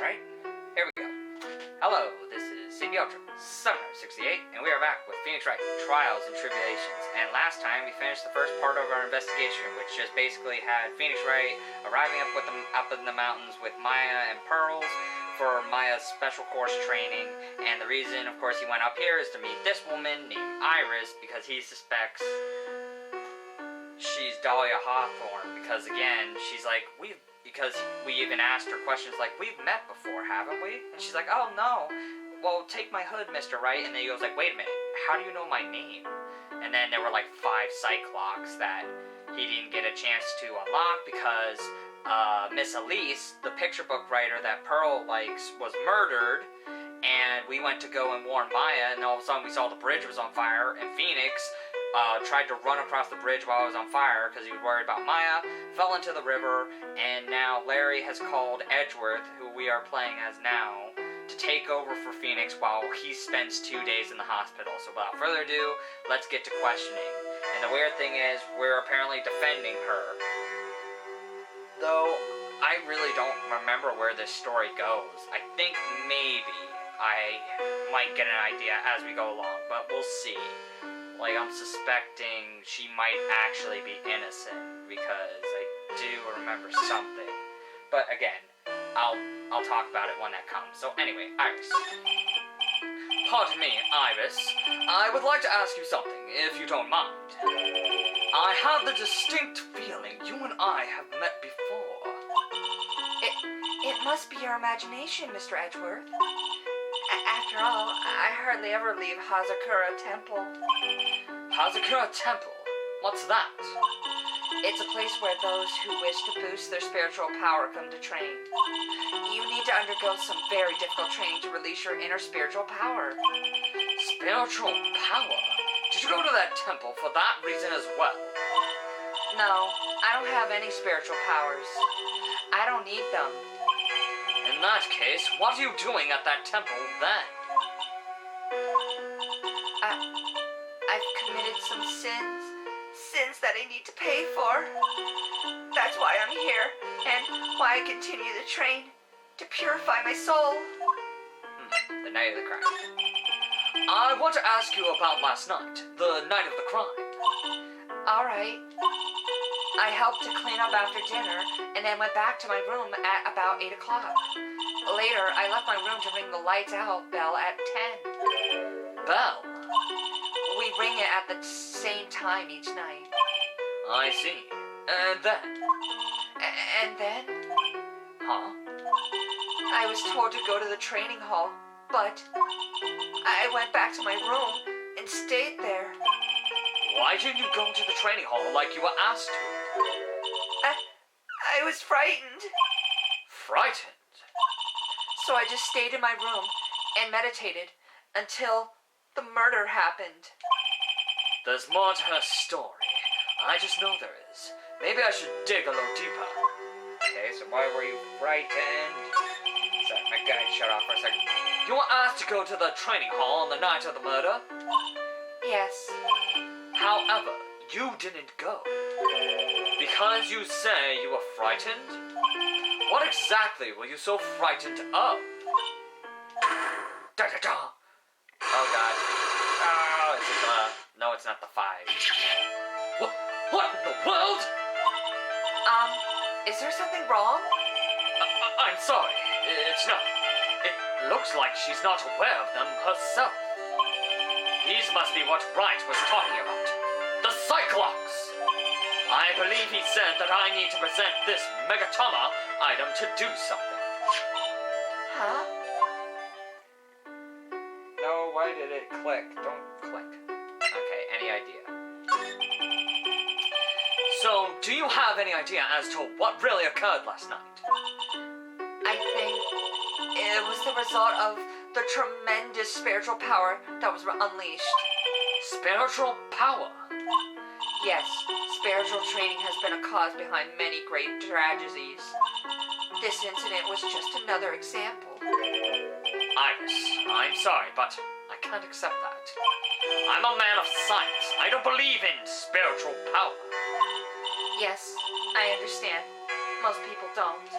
right? Here we go. Hello, this is CB Ultra, Summer 68, and we are back with Phoenix Wright, Trials and Tribulations. And last time we finished the first part of our investigation, which just basically had Phoenix Wright arriving up in the mountains with Maya and Pearls for Maya's special course training. And the reason, of course, he went up here is to meet this woman named Iris, because he suspects she's Dahlia Hawthorne, because again, she's like, because we even asked her questions like, we've met before, haven't we? And she's like, oh no, well, take my hood, Mr. Wright. And then he goes like, wait a minute, how do you know my name? And then there were like 5 Cyclocks that he didn't get a chance to unlock because Miss Elise, the picture book writer that Pearl likes, was murdered. And we went to go and warn Maya, and all of a sudden we saw the bridge was on fire, and Phoenix tried to run across the bridge while it was on fire because he was worried about Maya, fell into the river, and now Larry has called Edgeworth, who we are playing as now, to take over for Phoenix while he spends 2 days in the hospital. So without further ado, let's get to questioning. And the weird thing is, we're apparently defending her. Though, I really don't remember where this story goes. I think maybe I might get an idea as we go along, but we'll see. Like, I'm suspecting she might actually be innocent, because I do remember something. But again, I'll talk about it when that comes. So anyway, Iris. Pardon me, Iris. I would like to ask you something, if you don't mind. I have the distinct feeling you and I have met before. It must be your imagination, Mr. Edgeworth. After all, I hardly ever leave Hazakura Temple. Hazakura Temple? What's that? It's a place where those who wish to boost their spiritual power come to train. You need to undergo some very difficult training to release your inner spiritual power. Spiritual power? Did you go to that temple for that reason as well? No, I don't have any spiritual powers. I don't need them. In that case, what are you doing at that temple then? I've committed some sins that I need to pay for. That's why I'm here, and why I continue to train to purify my soul. The night of the crime. I want to ask you about last night, the night of the crime. All right. I helped to clean up after dinner, and then went back to my room at about 8 o'clock. Later, I left my room to ring the lights out bell at 10. Bell? We ring it at the same time each night. I see. And then? And then? Huh? I was told to go to the training hall, but I went back to my room and stayed there. Why didn't you go to the training hall like you were asked to? I was frightened. Frightened? So I just stayed in my room and meditated until the murder happened. There's more to her story. I just know there is. Maybe I should dig a little deeper. Okay, so why were you frightened? Sorry, my guide shut off for a second. You were asked to go to the training hall on the night of the murder? Yes. However, you didn't go. Because you say you were frightened? What exactly were you so frightened of? Da-da-da! Oh god. Oh, it's a no, it's not the 5. What in the world? Is there something wrong? I'm sorry. It's not. It looks like she's not aware of them herself. These must be what Wright was talking about. The Cyclocks! I believe he said that I need to present this Megatama item to do something. Huh? No, why did it click? Don't click. Okay, any idea? So, do you have any idea as to what really occurred last night? I think it was the result of the tremendous spiritual power that was unleashed. Spiritual power? Yes, spiritual training has been a cause behind many great tragedies. This incident was just another example. Iris, I'm sorry, but I can't accept that. I'm a man of science. I don't believe in spiritual power. Yes, I understand. Most people don't.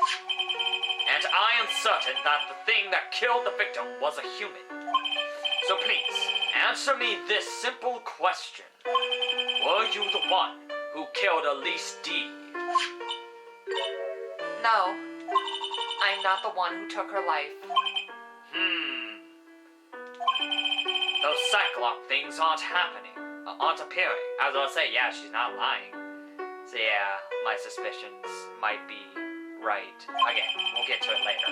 And I am certain that the thing that killed the victim was a human. So please, answer me this simple question. Were you the one who killed Elise D? No, I'm not the one who took her life. Those Cyclops things aren't happening, aren't appearing. I was gonna say, yeah, she's not lying. So yeah, my suspicions might be right. Again, we'll get to it later.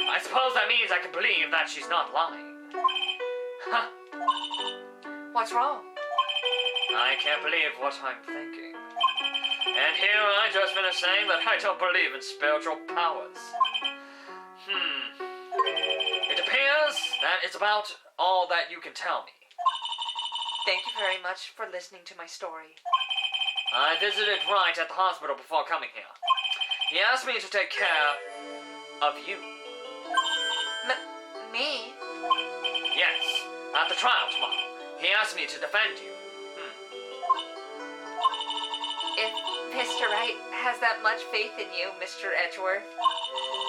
I suppose that means I can believe that she's not lying. Huh. What's wrong? I can't believe what I'm thinking. And here I just finished saying that I don't believe in spiritual powers. It appears that it's about all that you can tell me. Thank you very much for listening to my story. I visited Wright at the hospital before coming here. He asked me to take care of you. Me? Yes, at the trial tomorrow. He asked me to defend you. If Mr. Wright has that much faith in you, Mr. Edgeworth,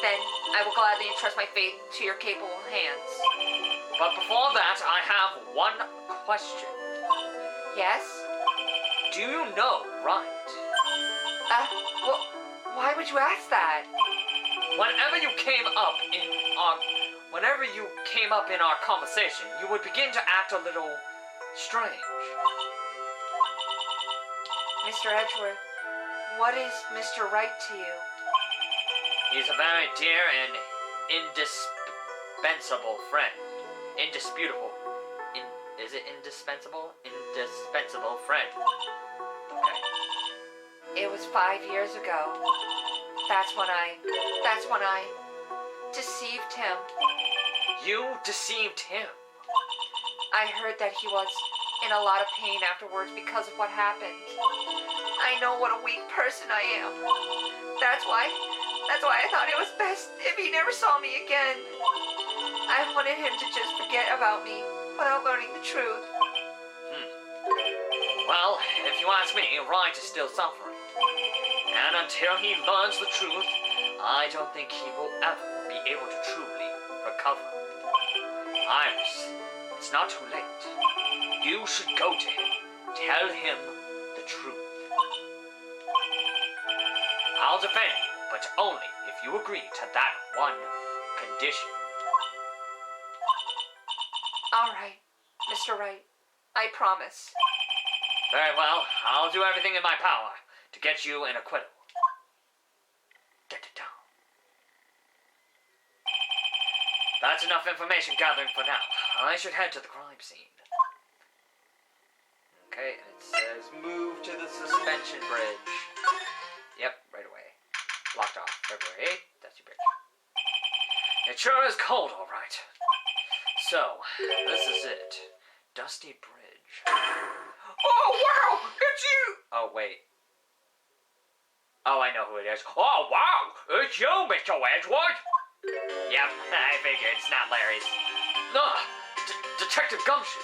then I will gladly entrust my faith to your capable hands. But before that, I have one question. Yes? Do you know Wright? Well, why would you ask that? Whenever you came up in our conversation, you would begin to act a little strange. Mr. Edgeworth, what is Mr. Wright to you? He's a very dear and indispensable friend. Indisputable. Is it indispensable? Indispensable friend. Okay. It was 5 years ago. That's when I deceived him. You deceived him? I heard that he was in a lot of pain afterwards because of what happened. I know what a weak person I am. That's why I thought it was best if he never saw me again. I wanted him to just forget about me without learning the truth. Well, if you ask me, Wright is still suffering. And until he learns the truth, I don't think he will ever be able to truly recover. Iris, it's not too late. You should go to him. Tell him the truth. I'll defend you, but only if you agree to that one condition. All right, Mr. Wright. I promise. Very well. I'll do everything in my power to get you an acquittal. Get it down. That's enough information gathering for now. I should head to the crime scene. Okay, and it says move to the suspension bridge. Yep, right away. Blocked off. February 8th, that's your bridge. It sure is cold, alright. So, this is it. Dusty Bridge. Oh, wow! It's you! Oh, wait. Oh, I know who it is. Oh, wow! It's you, Mr. Edgeworth! Yep, I figured. It's not Larry's. Detective Gumshoe.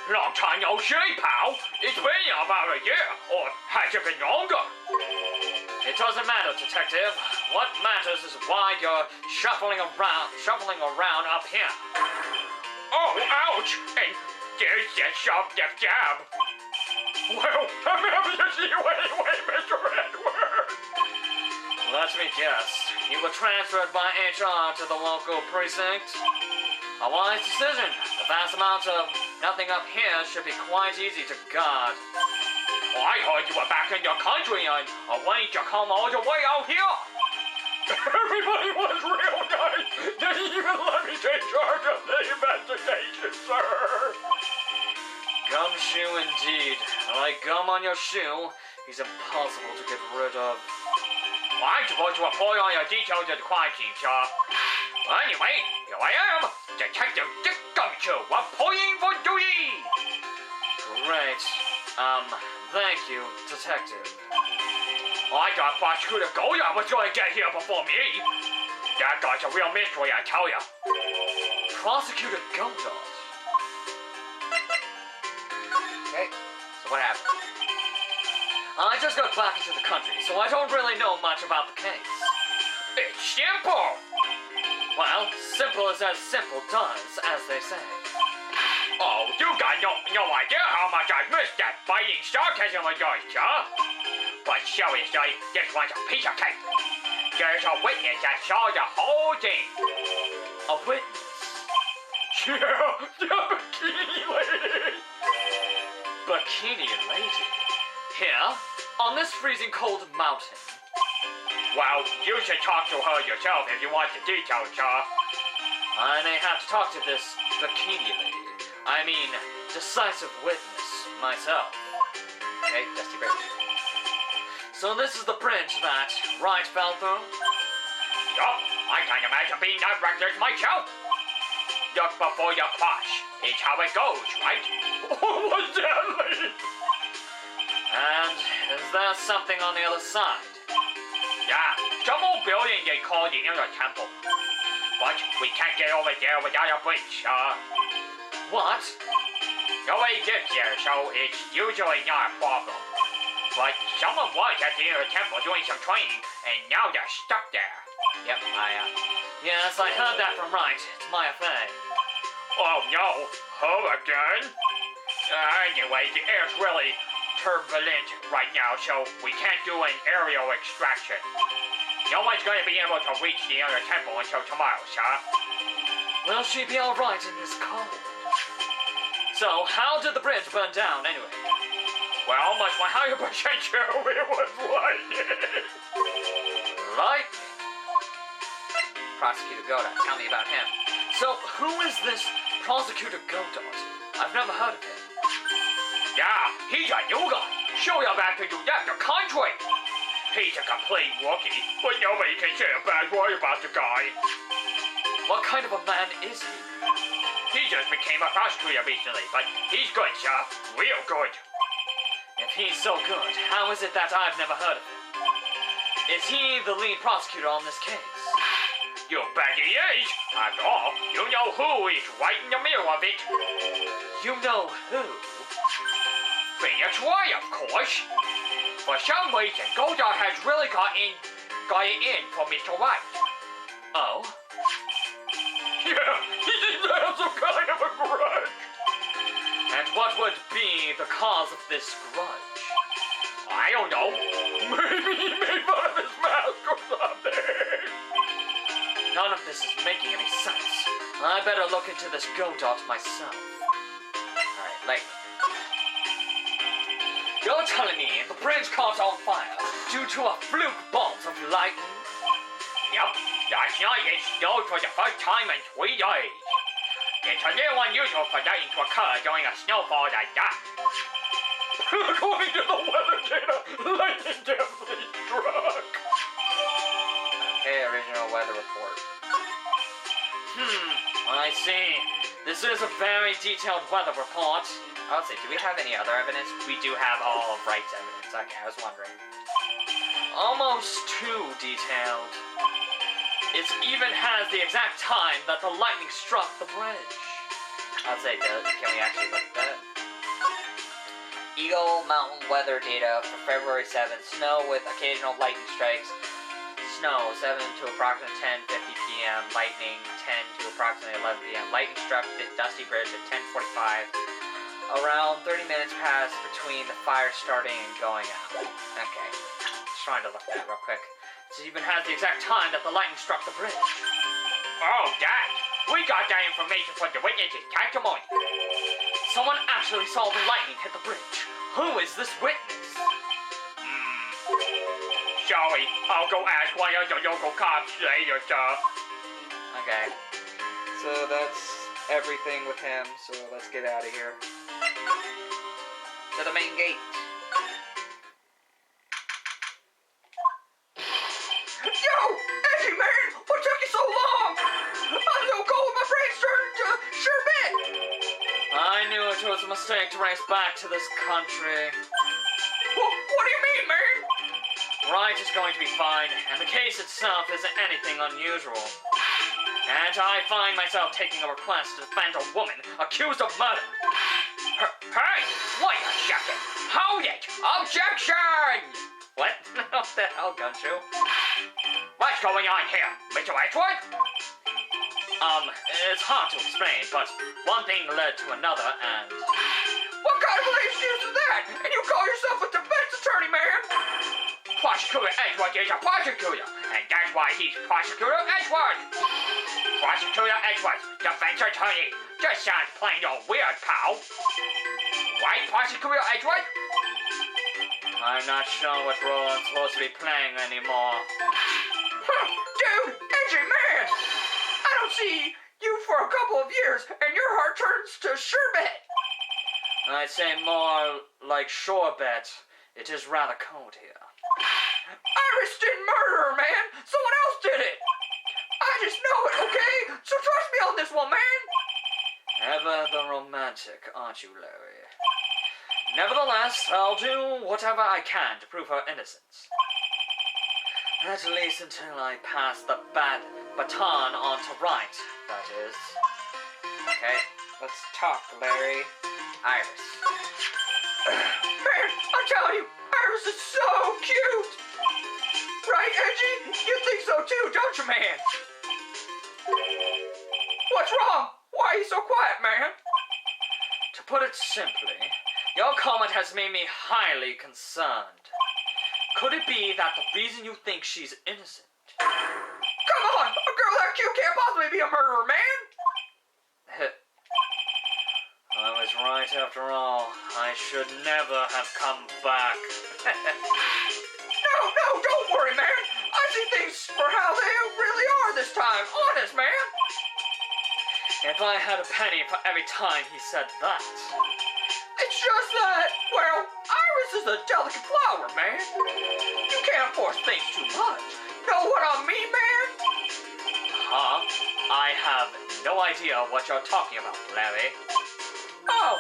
Long time no see, pal. It's been about a year, or has it been longer? It doesn't matter, Detective. What matters is why you're shuffling around up here. Oh, ouch! And there's that sharp death jab. Well, I'm happy to see you anyway, Mr. Edward. Let me guess. You were transferred by HR to the local precinct? A wise decision. The vast amount of nothing up here should be quite easy to guard. I heard you were back in your country and arranged to come all the way out here. Everybody was real nice. Didn't even let me take charge of the investigation, sir. Gumshoe indeed. Like gum on your shoe, he's impossible to get rid of. Well, I'm supposed to report all your details to the crime team, sir. Well, anyway, here I am, Detective Dick Gumshoe, reporting for duty. Great. Thank you, Detective. I thought Prosecutor Goya was going to get here before me. That guy's a real mystery, I tell ya. Prosecutor Goya? Okay, so what happened? I just got back into the country, so I don't really know much about the case. It's simple. simple is as simple does, as they say. Oh, you got no idea how much I've missed that biting sarcasm of yours, sir. But seriously, this one's a piece of cake. There's a witness that saw the whole thing. A witness? Yeah, the bikini lady. Bikini lady? Here? On this freezing cold mountain? Well, you should talk to her yourself if you want the details, sir. I may have to talk to this bikini lady. I mean, decisive witness myself. Okay, Dusty Bridge. So this is the bridge that Wright fell through? Yup, I can't imagine being that reckless myself. Look before you crash. It's how it goes, right? What's that mean? And is there something on the other side? Yeah, some old building they call the Inner Temple. But we can't get over there without a bridge, What? Nobody lives there, so it's usually not a problem. But someone was at the Inner Temple doing some training, and now they're stuck there. Yep, Yes, I heard that from Wright. It's my affair. Oh no, her again? Anyway, the air's really turbulent right now, so we can't do an aerial extraction. No one's going to be able to reach the Inner Temple until tomorrow, sir. Will she be alright in this cold? So, how did the bridge burn down, anyway? We're almost 100% sure it was lightning. Lightning? Prosecutor Godot, tell me about him. So, who is this Prosecutor Godot? I've never heard of him. Yeah, he's a new guy. Showed up after you left the country. He's a complete rookie, but nobody can say a bad word about the guy. What kind of a man is he? He just became a prosecutor recently, but he's good, sir. Real good. If he's so good, how is it that I've never heard of him? Is he the lead prosecutor on this case? You bet he is. After all, you know who is right in the middle of it. You know who? Phoenix Wright, of course. For some reason, Godot has really got it in for Mr. Wright. Oh? Yeah, he seems to have some kind of a grudge. And what would be the cause of this grudge? I don't know. Maybe he made fun of his mask or something. None of this is making any sense. I better look into this Godot myself. Alright, lightning. You're telling me the bridge caught on fire due to a fluke bolt of lightning? Yep, last night it snowed for the first time in 3 days. It's a little unusual for lightning to occur during a snowfall like that. According to the weather data, lightning definitely struck. Okay, original weather report. I see. This is a very detailed weather report. I would say, do we have any other evidence? We do have all of Wright's evidence. Okay, I was wondering. Almost too detailed. It even has the exact time that the lightning struck the bridge. I'd say, can we actually look at that? Eagle Mountain weather data for February 7th. Snow with occasional lightning strikes. Snow, 7 to approximately 10:50 p.m. Lightning, 10 to approximately 11 p.m. Lightning struck the Dusty Bridge at 10:45. Around 30 minutes passed between the fire starting and going out. Okay. Just trying to look at that real quick. It even has the exact time that the lightning struck the bridge. Oh, Dad, we got that information from the witness's testimony. Someone actually saw the lightning hit the bridge. Who is this witness? Sorry, I'll go ask one of the local cops later, sir. Okay. So that's everything with him, so let's get out of here. To the main gate. Yo! Eddie, man! What took you so long? I'm so cold, my brain's starting to sherbet! I knew it was a mistake to race back to this country. What do you mean, man? Wright is going to be fine, and the case itself isn't anything unusual. And I find myself taking a request to defend a woman accused of murder. Hey! Wait a second! Hold it! Objection! What? What the hell, Gunshoe? What's going on here, Mr. Edgewood? It's hard to explain, but one thing led to another, and... What kind of relationship is that? And you call yourself a defense attorney, man? Prosecutor Edward is a prosecutor, and that's why he's Prosecutor Edward. Prosecutor Edward, defense attorney. Just sounds plain old weird, pal. Right, Prosecutor Edward? I'm not sure what role I'm supposed to be playing anymore. Dude, edgy man! I don't see you for a couple of years, and your heart turns to sherbet. I'd say more like Shorebet. It is rather cold here. Iris didn't murder her, man! Someone else did it! I just know it, okay? So trust me on this one, man! Ever the romantic, aren't you, Larry? Nevertheless, I'll do whatever I can to prove her innocence. At least until I pass the baton on to Wright, that is. Okay, let's talk, Larry. Iris. Man, I'm telling you, Iris is so cute! Right, Edgy? You think so too, don't you, man? What's wrong? Why are you so quiet, man? To put it simply, your comment has made me highly concerned. Could it be that the reason you think she's innocent? Come on! A girl that cute can't possibly be a murderer, man! I was right after all. I should never have come back. No, don't worry, man! I see things for how they really are this time. Honest, man! If I had a penny for every time he said that. It's just that, well, Iris is a delicate flower, man. You can't force things too much. Know what I mean, man? Huh? I have no idea what you're talking about, Larry. Oh,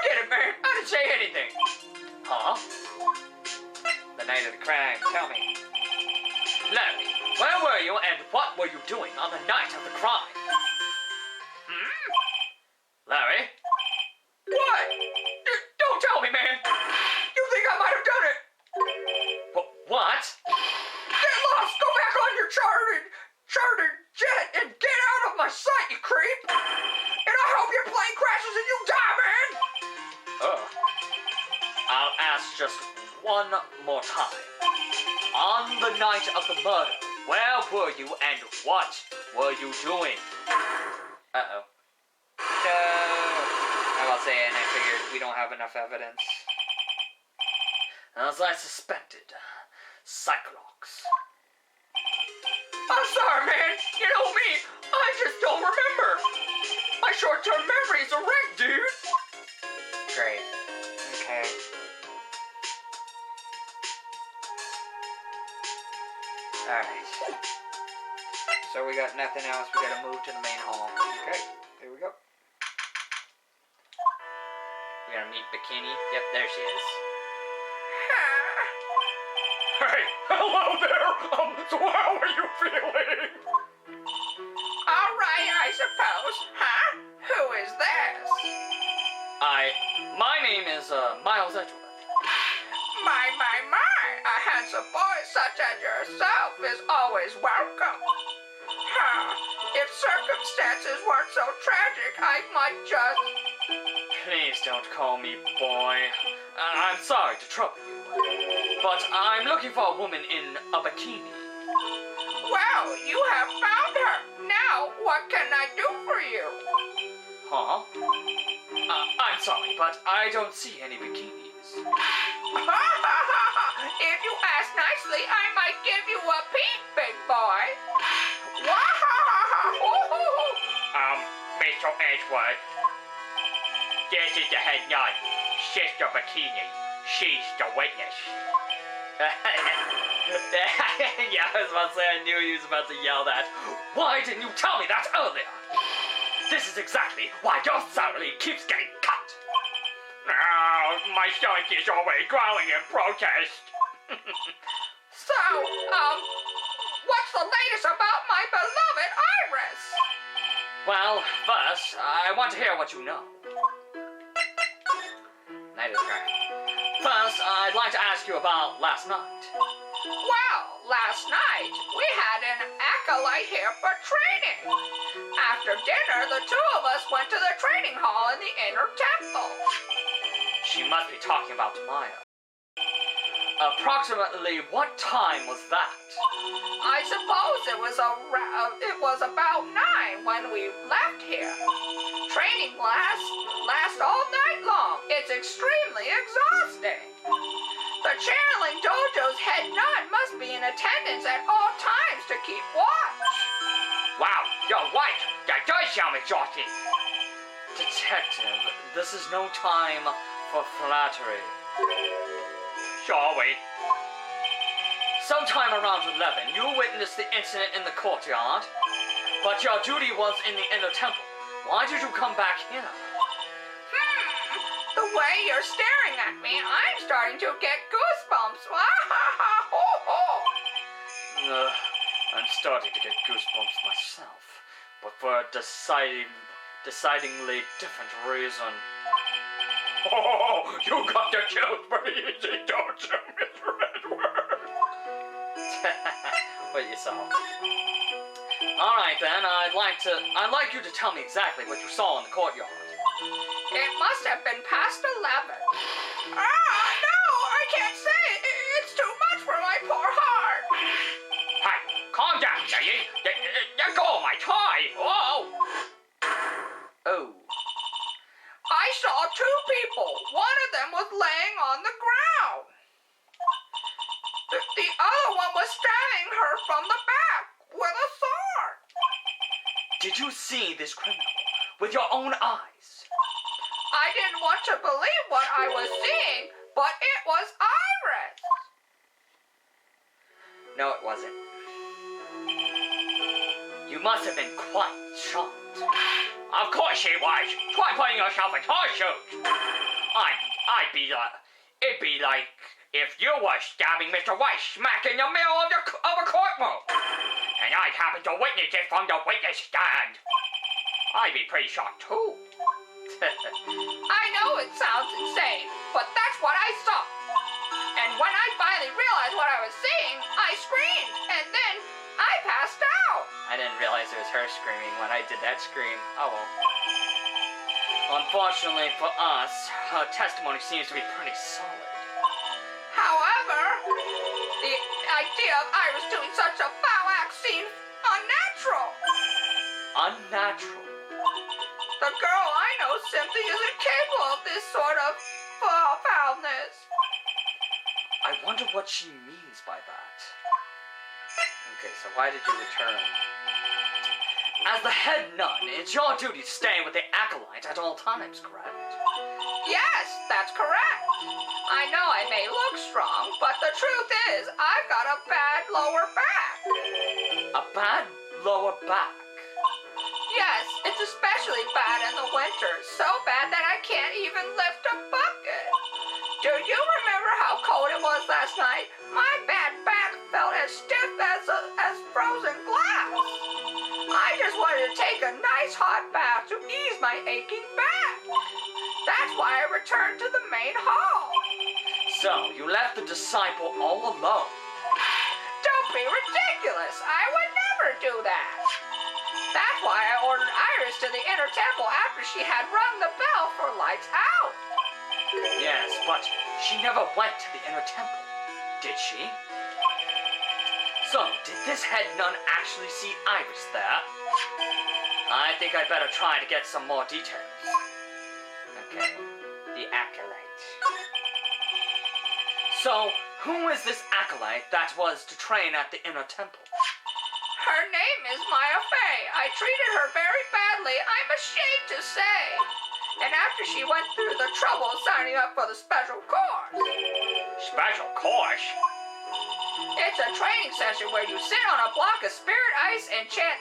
forget it, man. I didn't say anything. Huh? The night of the crime, tell me. Larry, where were you and what were you doing on the night of the crime? Larry? What? Don't tell me, man. You think I might have done it? What? Get lost. Go back on your chartered jet and get out of my sight, you creep. And I hope your plane crashes and you die, man. I'll ask just one more time. On the night of the murder, where were you and what were you doing? Uh-oh. No. I will say it, and I figured we don't have enough evidence. As I suspected, Cyclops. I'm sorry, man. You know me. I just don't remember. My short-term memory's a wreck, dude. Great. Okay. Alright. So we got nothing else. We gotta move to the main hall. Okay. Here we go. We're gonna meet Bikini. Yep, there she is. Hey, hello there! So how are you feeling? All right, I suppose. Huh? Who is this? My name is, Miles Edgeworth. My. A handsome boy such as yourself is always welcome. If circumstances weren't so tragic, I might just... Please don't call me boy. I'm sorry to trouble you, but I'm looking for a woman in a bikini. Well, you have found her. Now, what can I do for you? Huh? I'm sorry, but I don't see any bikinis. If you ask nicely, I might give you a peek, big boy. Mr. Edward. This is the head nun, Sister Bikini. She's the witness. Yeah, I was about to say, I knew he was about to yell that. Why didn't you tell me that earlier? This is exactly why your salary keeps getting cut. Oh, my stomach is always growling in protest. So, what's the latest about my beloved Iris? Well, first, I want to hear what you know. Night of the crime. First, I'd like to ask you about last night. Well, last night we had an acolyte here for training. After dinner, the two of us went to the training hall in the inner temple. She must be talking about Maya. Approximately what time was that? I suppose it was about 9 when we left here. Training lasts all night long. It's extremely exhausting. The channeling dojo's head nun must be in attendance at all times to keep watch. Wow, you're right. That does sound exhausting. Detective, this is no time for flattery. Sorry. Sometime around 11, you witnessed the incident in the courtyard, but your duty was in the inner temple. Why did you come back here? The way you're staring at me, I'm starting to get goosebumps. I'm starting to get goosebumps myself, but for a decidingly different reason. Oh, you got the chills pretty easy, don't you, Miss Redward? What you saw? All right then, I'd like you to tell me exactly what you saw in the courtyard. It must have been past 11. No, I can't say it. It's too much for my poor heart. Hey, calm down, lady. Let go of my tie. Oh. Oh. I saw 2 people. One of them was laying on the ground. The other one was stabbing her from the back with a sword. Did you see this criminal with your own eyes? I didn't want to believe what I was seeing, but it was Iris. No, it wasn't. You must have been quite shocked. Of course she was. Try putting yourself in her shoes. It'd be like if you were stabbing Mr. White smack in the middle of a courtroom, and I'd happen to witness it from the witness stand. I'd be pretty shocked too. I know it sounds insane, but that's what I saw. And when I finally realized what I was seeing, I screamed, and then I passed out. I didn't realize it was her screaming when I did that scream. Oh well. Unfortunately for us, her testimony seems to be pretty solid. However, the idea of Iris doing such a foul act seems unnatural. Unnatural? The girl I know simply isn't capable of this sort of foulness. I wonder what she means by that. Okay, so why did you return? As the head nun, it's your duty to stay with the acolyte at all times, correct? Yes, that's correct. I know I may look strong, but the truth is, I've got a bad lower back. A bad lower back? Yes, it's especially bad in the winter. So bad that I can't even lift a bucket. Do you remember how cold it was last night? My bad back felt as stiff as frozen glass. I just wanted to take a nice hot bath to ease my aching back. That's why I returned to the main hall. So, you left the disciple all alone? Don't be ridiculous. I would never do that. That's why I ordered Iris to the inner temple after she had rung the bell for lights out. Yes, but she never went to the inner temple, did she? So, did this head nun actually see Iris there? I think I'd better try to get some more details. Okay, the acolyte. So, who is this acolyte that was to train at the inner temple? Her name is Maya Fey. I treated her very badly, I'm ashamed to say. And after she went through the trouble of signing up for the special course. Special course? It's a training session where you sit on a block of spirit ice and chant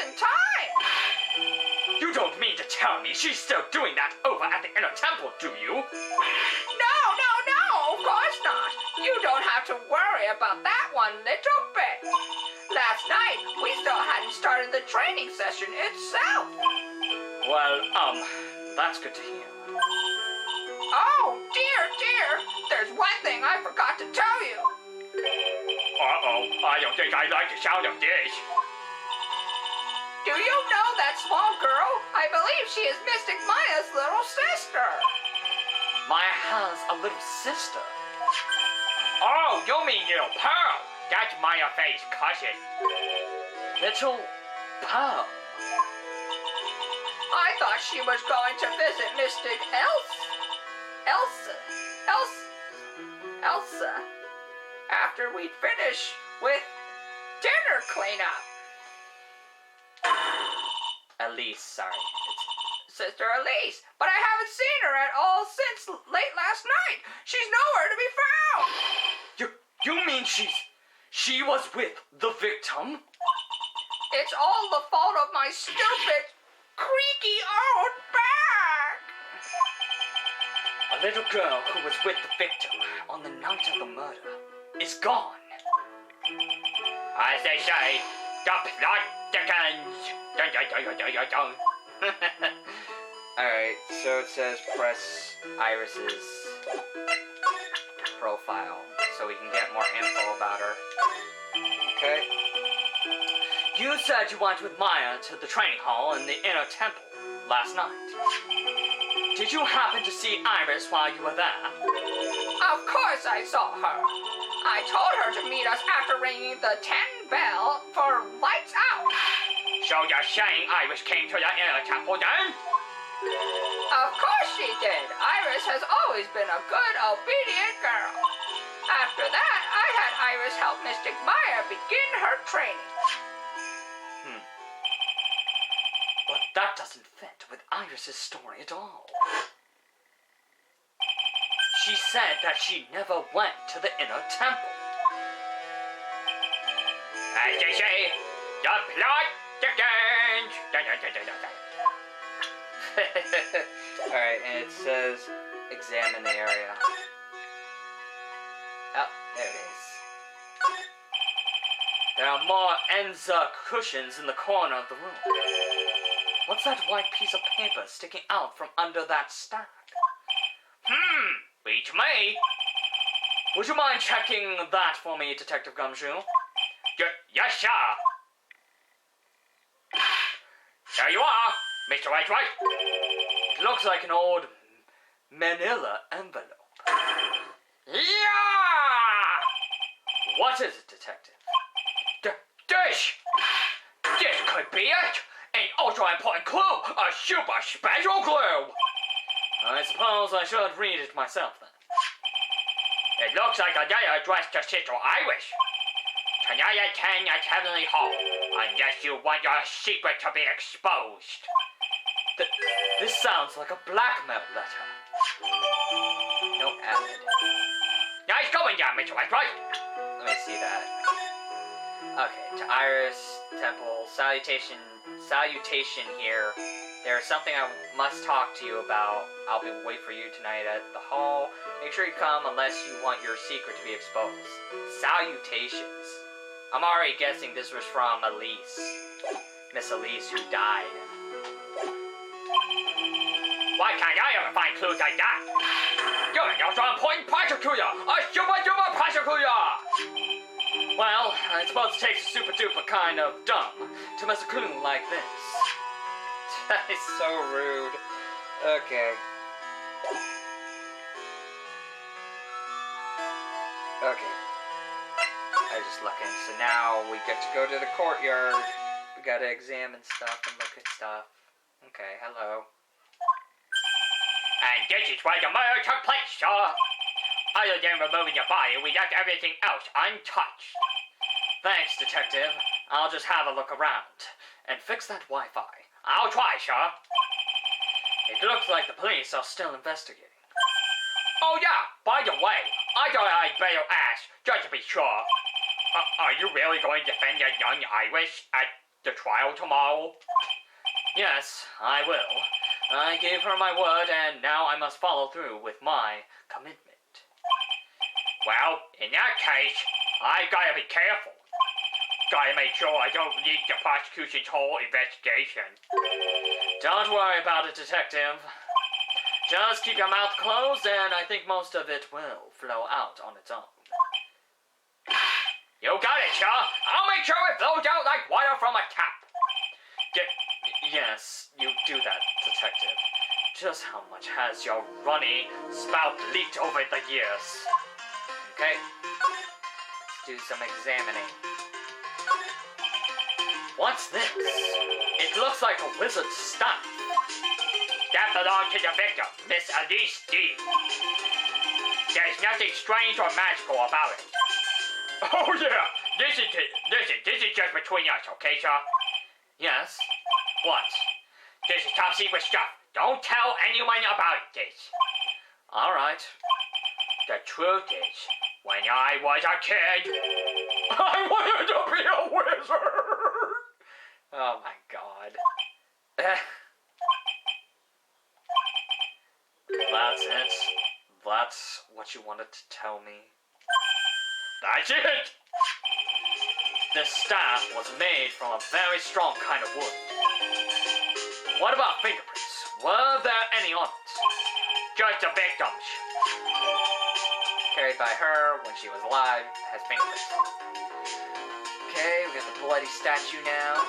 30,000 times. You don't mean to tell me she's still doing that over at the inner temple, do you? No, of course not. You don't have to worry about that one little bit. Last night, we still hadn't started the training session itself. Well, that's good to hear. Oh, dear. There's one thing I forgot to tell you. Uh-oh, I don't think I like the sound of this. Do you know that small girl? I believe she is Mystic Maya's little sister. Maya has a little sister. Oh, you mean Little Pearl? That's Maya Faye's cousin. Little Pearl. I thought she was going to visit Mystic Elsa. After we'd finish with dinner cleanup. Elise, sorry. Sister Elise, but I haven't seen her at all since late last night. She's nowhere to be found. You mean she was with the victim? It's all the fault of my stupid, creaky old back. A little girl who was with the victim on the night of the murder is gone. As they say, the plot thickens. Dun, dun, dun, dun, dun, dun. Alright, so it says press Iris's profile so we can get more info about her. Okay. You said you went with Maya to the training hall in the inner temple last night. Did you happen to see Iris while you were there? Of course I saw her. I told her to meet us after ringing the 10 bell for lights out. So you're saying Iris came to the inner temple then? Of course she did. Iris has always been a good, obedient girl. After that, I had Iris help Mystic Maya begin her training. But that doesn't fit with Iris's story at all. She said that she never went to the inner temple. As they say, the plot thickens. Dun, dun, dun, dun, dun, dun. Alright, and it says examine the area. Oh, there it is. There are more Enza cushions in the corner of the room. What's that white piece of paper sticking out from under that stack? Beats me. Would you mind checking that for me, Detective Gumshoe? Yes, sir. There you are, Mr. Wright. It looks like an old manila envelope. Yeah! What is it, Detective? This could be it. An ultra important clue. A super special clue. I suppose I should read it myself then. It looks like a letter addressed to Sister Iris. Tonight at 10 at Heavenly Hall. Unless you want your secret to be exposed. This sounds like a blackmail letter. No added. Nice going there, Mr. Wright. Let me see that. Okay, to Iris Temple, salutation here. There's something I must talk to you about. I'll wait for you tonight at the hall. Make sure you come unless you want your secret to be exposed. Salutations. I'm already guessing this was from Elise. Miss Elise, who died. Why can't I ever find clues like that? You're an ultra important prosecutor! A super duper prosecutor! Well, I suppose it takes a super duper kind of dumb to miss a clue like this. That is so rude. Okay. Okay. I was just looking. So now we get to go to the courtyard. We gotta examine stuff and look at stuff. Okay, hello. And this is where the murder took place, sir. Other than removing your body, we left everything else untouched. Thanks, Detective. I'll just have a look around and fix that Wi-Fi. I'll try, sir. It looks like the police are still investigating. Oh yeah, by the way, I thought I'd better ask, just to be sure. Are you really going to defend that young Iris at the trial tomorrow? Yes, I will. I gave her my word, and now I must follow through with my commitment. Well, in that case, I gotta be careful. Gotta make sure I don't leak the prosecution's whole investigation. Don't worry about it, Detective. Just keep your mouth closed, and I think most of it will flow out on its own. You got it, sir. I'll make sure it flows out like water from a tap. Yes, you do that, detective. Just how much has your runny spout leaked over the years? Okay, let's do some examining. What's this? It looks like a wizard's staff. That belonged to the victim, Miss Elise D. There's nothing strange or magical about it. Oh yeah, this is just between us, okay, sir? Yes? What? This is top secret stuff. Don't tell anyone about this. Alright. The truth is, when I was a kid, I wanted to be a wizard. Oh my god. That's it? That's what you wanted to tell me? That's it. This staff was made from a very strong kind of wood. What about fingerprints? Were there any on it? Just the victims. Carried by her when she was alive, has fingerprints. Okay, we got the bloody statue now.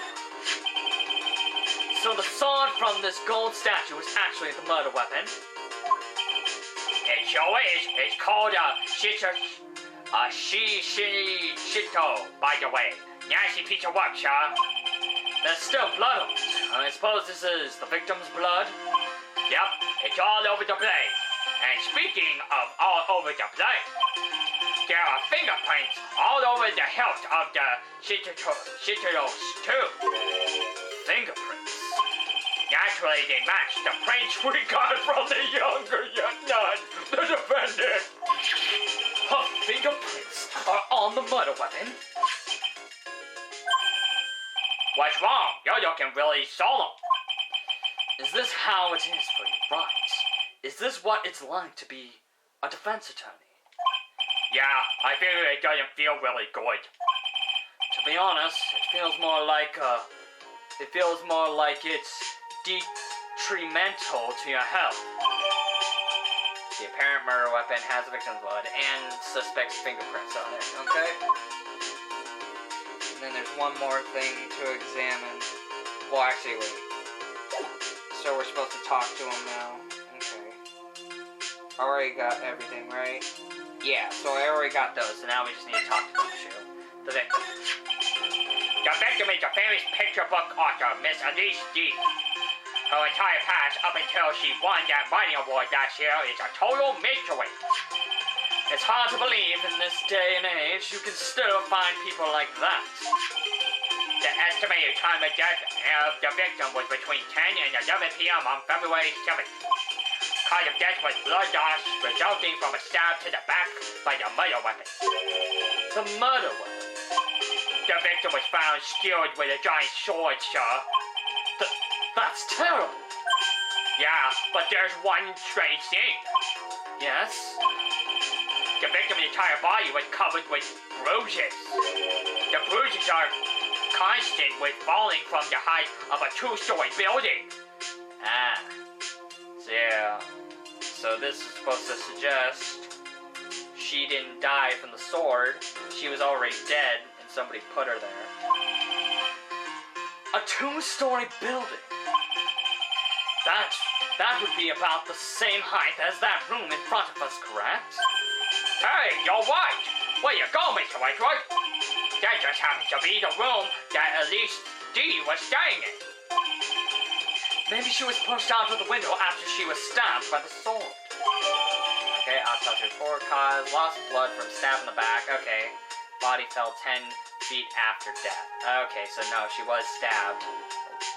So the sword from this gold statue is actually the murder weapon. It sure is. It's called a shito, by the way. Nasty piece of work, sir. There's still blood on it. I suppose this is the victim's blood? Yep, it's all over the blade. And speaking of all over the blade, there are fingerprints all over the hilt of the shito's too. Fingerprints? Naturally, they match the prints we got from the younger nun, the defendant. Her fingerprints are on the murder weapon? What's wrong? You're looking really solemn. Is this how it is for you, right? Is this what it's like to be a defense attorney? Yeah, I figure it doesn't feel really good. To be honest, it feels more like it's detrimental to your health. The apparent murder weapon has the victim's blood and suspect's fingerprints on it, okay? And then there's one more thing to examine. Well, actually, wait. So we're supposed to talk to him now. Okay. Already got everything, right? Yeah, so I already got those, so now we just need to talk to them too. The victim. The victim is a famous picture book author, Miss Elise D. Her entire past up until she won that writing award last year is a total mystery. It's hard to believe in this day and age you can still find people like that. The estimated time of death of the victim was between 10 and 11 p.m. on February 7th. Cause of death was blood loss resulting from a stab to the back by the murder weapon. The murder weapon? The victim was found skewered with a giant sword, sir. That's terrible. Yeah, but there's one strange thing. Yes? The victim's entire body was covered with bruises. The bruises are constant with falling from the height of a 2-story building. Ah. So this is supposed to suggest she didn't die from the sword. She was already dead and somebody put her there. A 2-story building? That would be about the same height as that room in front of us, correct? Hey, you're right. Where you go, Mr. Whitewood? That just happens to be the room that Elise D was staying in. Maybe she was pushed out of the window after she was stabbed by the sword. Okay, autopsy report caused loss of blood from stab in the back. Okay, body fell 10 feet after death. Okay, so no, she was stabbed.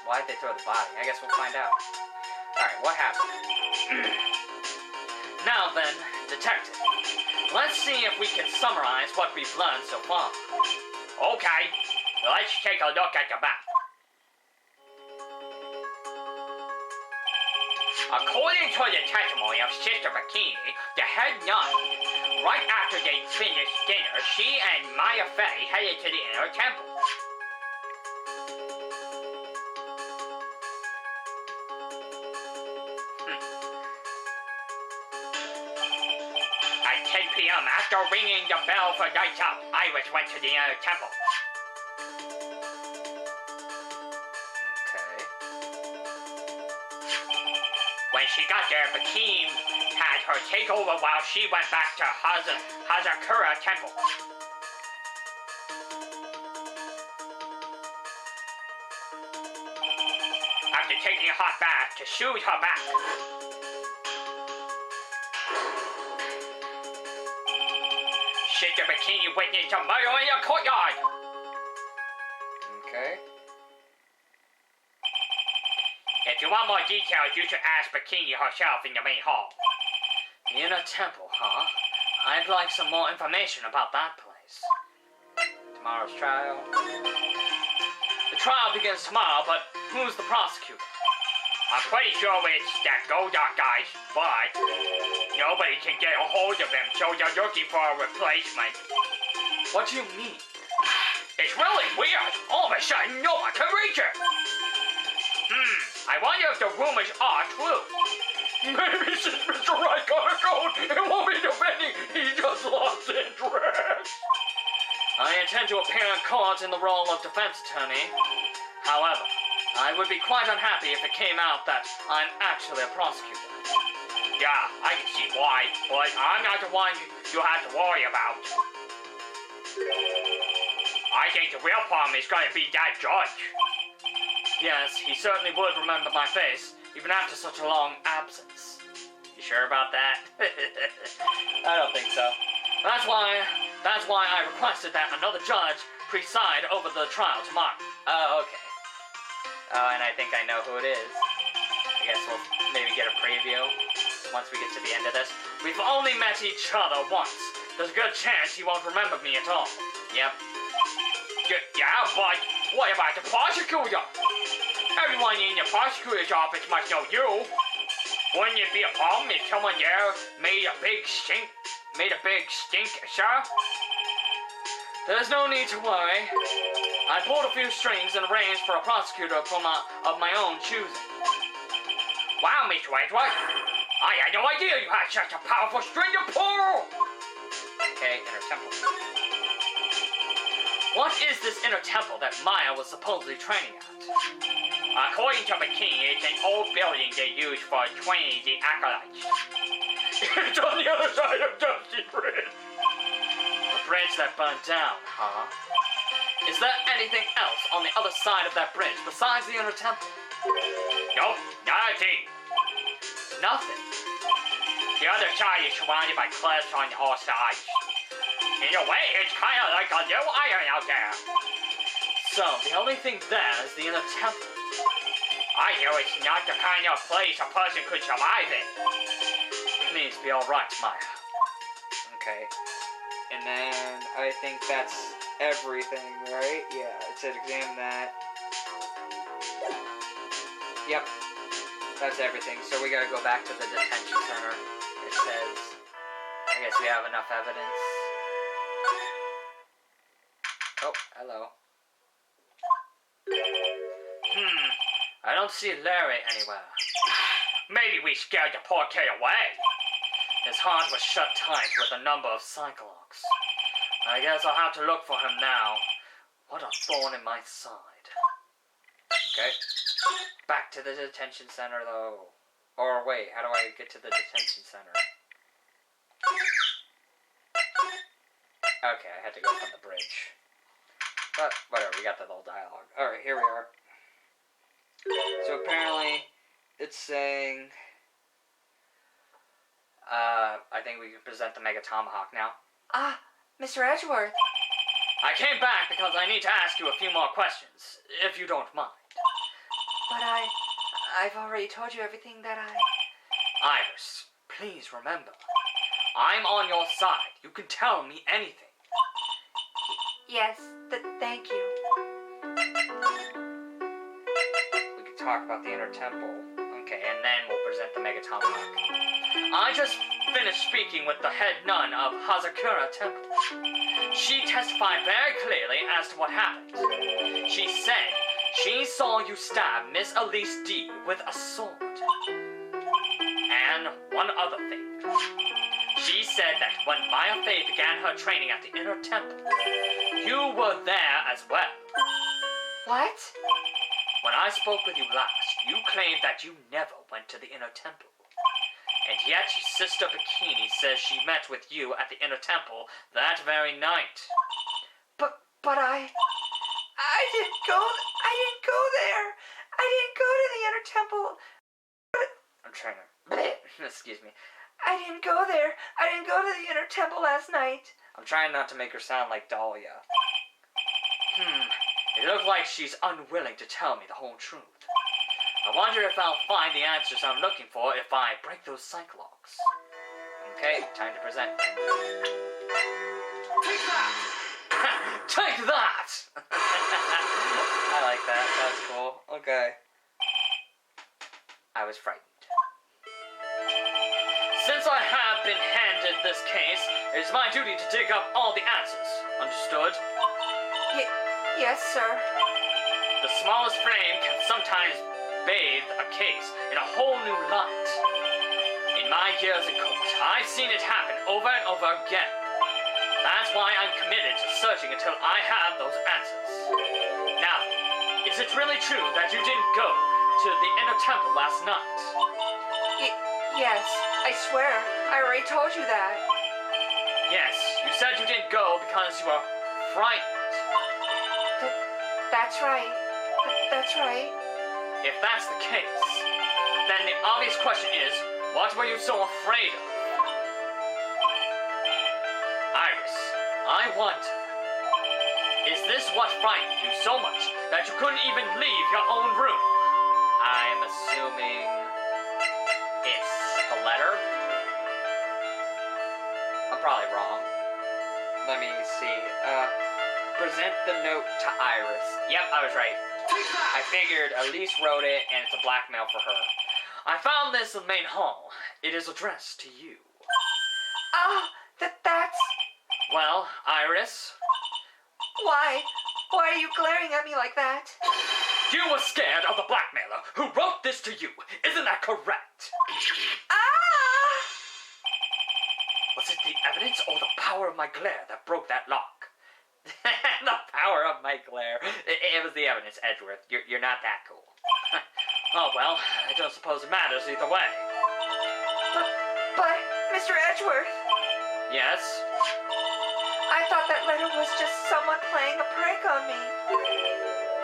Why'd they throw the body? I guess we'll find out. Alright, what happened? Now then, detective, let's see if we can summarize what we've learned so far. Okay, let's take a look at the map. According to the testimony of Sister Bikini, the head nun, right after they finished dinner, she and Maya Fey headed to the inner temple. At 10 p.m. after ringing the bell for lights out, Iris went to the inner temple. Okay. When she got there, Bikini had her take over while she went back to Hazakura Temple. After taking a hot bath to soothe her back. Sister Bikini witnessed a murder in the courtyard. Okay. If you want more details, you should ask Bikini herself in the main hall. The inner temple, huh? I'd like some more information about that place. Tomorrow's trial. The trial begins tomorrow, but who's the prosecutor? I'm pretty sure it's that Golduck guy, but nobody can get a hold of him, so they're looking for a replacement. What do you mean? It's really weird. All of a sudden, no one can reach him. I wonder if the rumors are true. Maybe since Mr. Wright got a cold, it won't be defending. He just lost interest. I intend to appear in court in the role of defense attorney. However, I would be quite unhappy if it came out that I'm actually a prosecutor. Yeah, I can see why, but I'm not the one you have to worry about. I think the real problem is going to be that judge. Yes, he certainly would remember my face, even after such a long absence. You sure about that? I don't think so. That's why I requested that another judge preside over the trial tomorrow. Oh, okay. Oh, and I think I know who it is. I guess we'll maybe get a preview once we get to the end of this. We've only met each other once. There's a good chance he won't remember me at all. Yep. Yeah, but what about the prosecutor? Everyone in the prosecutor's office must know you. Wouldn't it be a problem if someone there made a big stink, sir? There's no need to worry. I pulled a few strings and arranged for a prosecutor of my own choosing. Wow, Mr. Edward. I had no idea you had such a powerful string to pull. Okay, inner temple. What is this inner temple that Maya was supposedly training at? According to Bikini, it's an old building they use for training the acolytes. It's on the other side of Dusty Bridge. The bridge that burned down, huh? Is there anything else on the other side of that bridge besides the inner temple? Nope, nothing. Nothing. The other side is surrounded by cliffs on all sides. In a way, it's kind of like a little island out there. So, the only thing there is the inner temple. I hear it's not the kind of place a person could survive in. Please be alright, Maya. Okay. And then I think that's everything, right? Yeah, it said examine that. Yep. That's everything. So we gotta go back to the detention center. It says, I guess we have enough evidence. Oh, hello. I don't see Larry anywhere. Maybe we scared the poor kid away. His heart was shut tight with a number of cyclocks. I guess I'll have to look for him now. What a thorn in my side. Okay. Back to the detention center, though. Or wait, how do I get to the detention center? Okay, I had to go from the bridge. But, whatever, we got that little dialogue. Alright, here we are. So apparently, it's saying... I think we can present the Mega Tomahawk now. Ah, Mr. Edgeworth. I came back because I need to ask you a few more questions, if you don't mind. But I've already told you everything that Iris, please remember. I'm on your side. You can tell me anything. Yes, thank you. We could talk about the inner temple. Okay, and then we'll present the Mega Tomahawk. I just finished speaking with the head nun of Hazakura Temple. She testified very clearly as to what happened. She said she saw you stab Miss Elise D with a sword. And one other thing. She said that when Maya Fey began her training at the Inner Temple, you were there as well. What? When I spoke with you last, you claimed that you never went to the Inner Temple. And yet your sister Bikini says she met with you at the Inner Temple that very night. But I didn't go there. I didn't go to the Inner Temple. I'm trying to... Excuse me. I didn't go there. I didn't go to the Inner Temple last night. I'm trying not to make her sound like Dahlia. It looks like she's unwilling to tell me the whole truth. I wonder if I'll find the answers I'm looking for if I break those psych locks. Okay, time to present. Take that! Take that! I like that. That's cool. Okay. I was frightened. Since I have been handed this case, it is my duty to dig up all the answers. Understood? Yes, sir. The smallest flame can sometimes bathe a case in a whole new light. In my years in court, I've seen it happen over and over again. That's why I'm committed to searching until I have those answers. Now, is it really true that you didn't go to the Inner Temple last night? Yes, I swear. I already told you that. Yes, you said you didn't go because you were frightened. That's right. That's right. If that's the case, then the obvious question is, what were you so afraid of? Iris, I wonder, is this what frightened you so much that you couldn't even leave your own room? I'm assuming it's the letter? I'm probably wrong. Let me see. Present the note to Iris. Yep, I was right. I figured Elise wrote it and it's a blackmail for her. I found this in the main hall. It is addressed to you. That's... Well, Iris? Why? Why are you glaring at me like that? You were scared of the blackmailer who wrote this to you. Isn't that correct? Was it the evidence or the power of my glare that broke that lock? The power of my glare. It was the evidence, Edgeworth. You're not that cool. Oh, well, I don't suppose it matters either way. But, Mr. Edgeworth. Yes? I thought that letter was just someone playing a prank on me.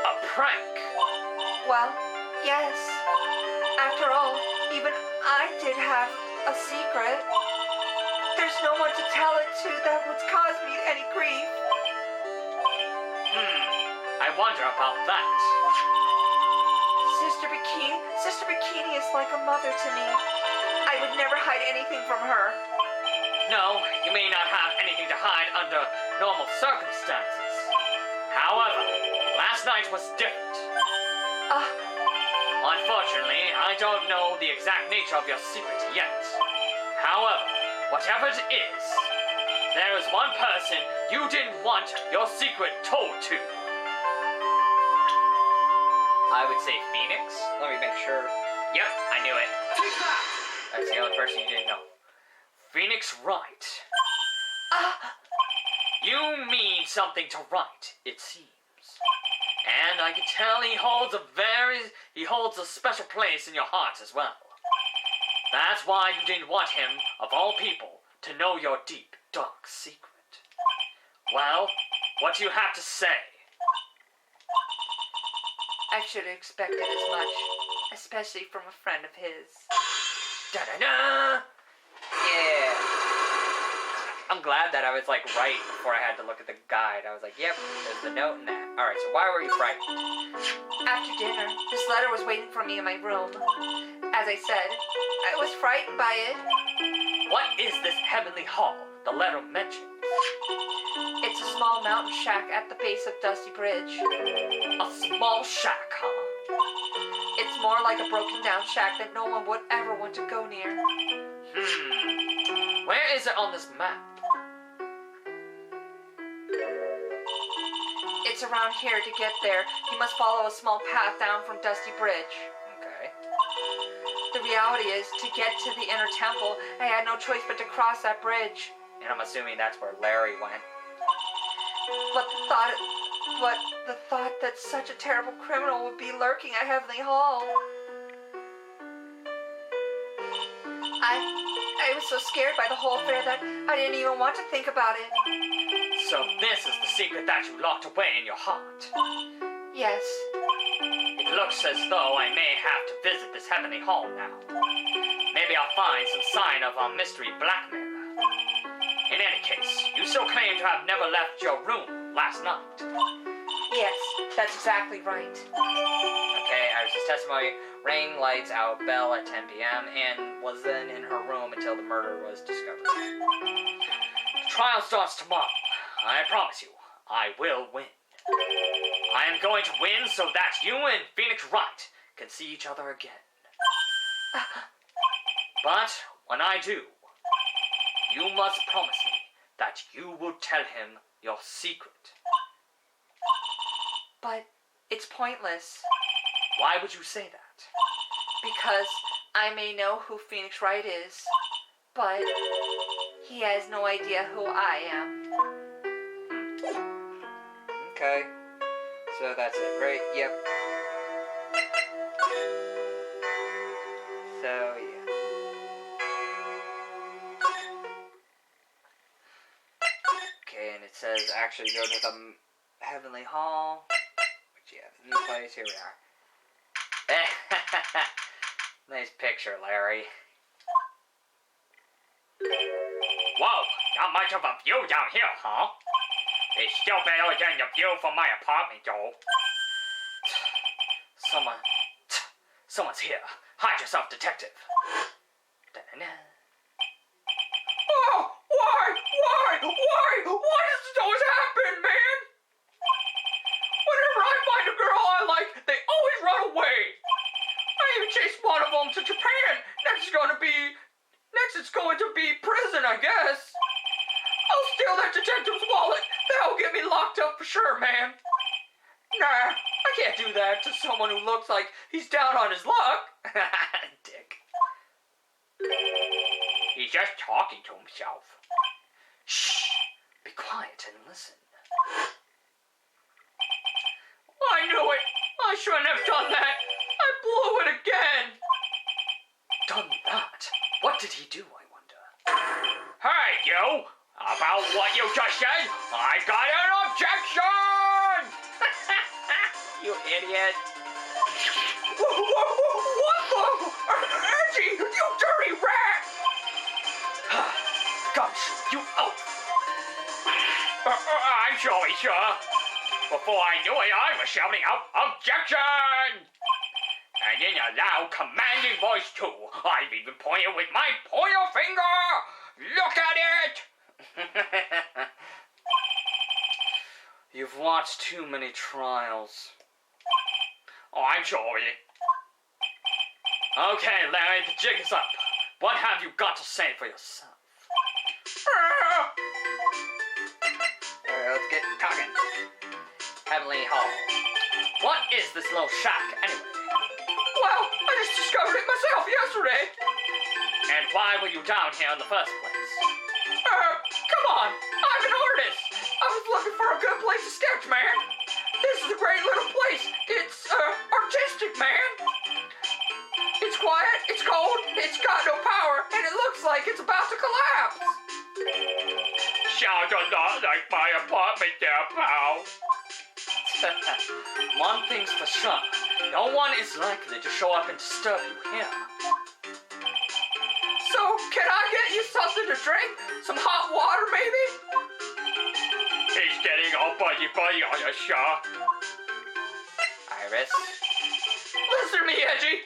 A prank? Well, yes. After all, even I did have a secret. There's no one to tell it to that would cause me any grief. I wonder about that. Sister Bikini is like a mother to me. I would never hide anything from her. No, you may not have anything to hide under normal circumstances. However, last night was different. Unfortunately, I don't know the exact nature of your secret yet. However, whatever it is, there is one person you didn't want your secret told to. I would say Phoenix. Let me make sure. Yep, I knew it. That's the only person you didn't know. Phoenix Wright. You mean something to Wright, it seems. And I can tell he holds a special place in your heart as well. That's why you didn't want him, of all people, to know your deep, dark secret. Well, what do you have to say? I should have expected as much, especially from a friend of his. Da-da-da! Yeah. I'm glad that I was right before I had to look at the guide. I was like, yep, there's the note and that. Alright, so why were you frightened? After dinner, this letter was waiting for me in my room. As I said, I was frightened by it. What is this heavenly hall the letter mentions? It's a small mountain shack at the base of Dusty Bridge. A small shack, huh? It's more like a broken down shack that no one would ever want to go near. Where is it on this map? It's around here. To get there, you must follow a small path down from Dusty Bridge. Okay. The reality is, to get to the inner temple, I had no choice but to cross that bridge. And I'm assuming that's where Larry went. But the thought that such a terrible criminal would be lurking at Heavenly Hall. I was so scared by the whole affair that I didn't even want to think about it. So this is the secret that you locked away in your heart. Yes. It looks as though I may have to visit this Heavenly Hall now. Maybe I'll find some sign of a mystery blackmailer. In any case, you still claim to have never left your room last night. Yes, that's exactly right. Okay, Iris' testimony. Rain lights out Belle at 10 p.m. and was then in her room until the murder was discovered. The trial starts tomorrow. I promise you, I will win. I am going to win so that you and Phoenix Wright can see each other again. But when I do, you must promise me that you will tell him your secret. But it's pointless. Why would you say that? Because I may know who Phoenix Wright is, but he has no idea who I am. Okay. So that's it, right? Yep. So, yeah. Okay, and it says actually go to the Heavenly Hall. Which, yeah, the new place. Here we are. Nice picture, Larry. Whoa, not much of a view down here, huh? It's still better than the view from my apartment, though. Someone's here. Hide yourself, detective. Da-na-na. Oh, why? Why does this always happen, man? Whenever I find a girl I like, they always run away. I even chased one of them to Japan. Next it's going to be prison, I guess. I'll steal that detective's wallet. That'll get me locked up for sure, man. Nah, I can't do that to someone who looks like he's down on his luck. Dick. He's just talking to himself. Shh. Be quiet and listen. I knew it. I shouldn't have done that. I blew it again. Done that? What did he do, I wonder? Hey, you! About what you just said, I got an objection! You idiot. What the? Edgy, you dirty rat! Gosh, you oaf! I'm sorry, sir. Before I knew it, I was shouting out, objection! And in a loud, commanding voice, too. I've even pointed with my pointer finger! Look at it! You've watched too many trials. Oh, I'm sorry. Okay, Larry, the jig is up. What have you got to say for yourself? Alright, let's get talking. Heavenly Hall. What is this little shack, anyway? Well, I just discovered it myself yesterday. And why were you down here in the first place? Come on, I'm an artist. I was looking for a good place to sketch, man. This is a great little place. It's, artistic, man. It's quiet, it's cold, it's got no power, and it looks like it's about to collapse. Sounds a lot like my apartment there, pal. One thing's for sure. No one is likely to show up and disturb you here. So, can I get you something to drink? Some hot water, maybe? He's getting all buddy on us, sir. Iris? Listen to me, Edgy.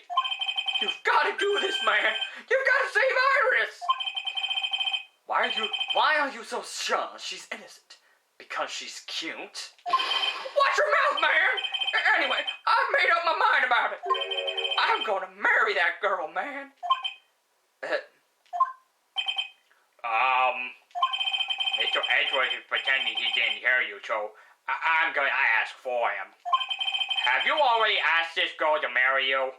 You've got to do this, man. You've got to save Iris. Why are you so sure she's innocent? Because she's cute? Watch your mouth, man. Anyway, I've made up my mind about it. I'm going to marry that girl, man. Mr. Edwards is pretending he didn't hear you, so I'm going to ask for him. Have you already asked this girl to marry you?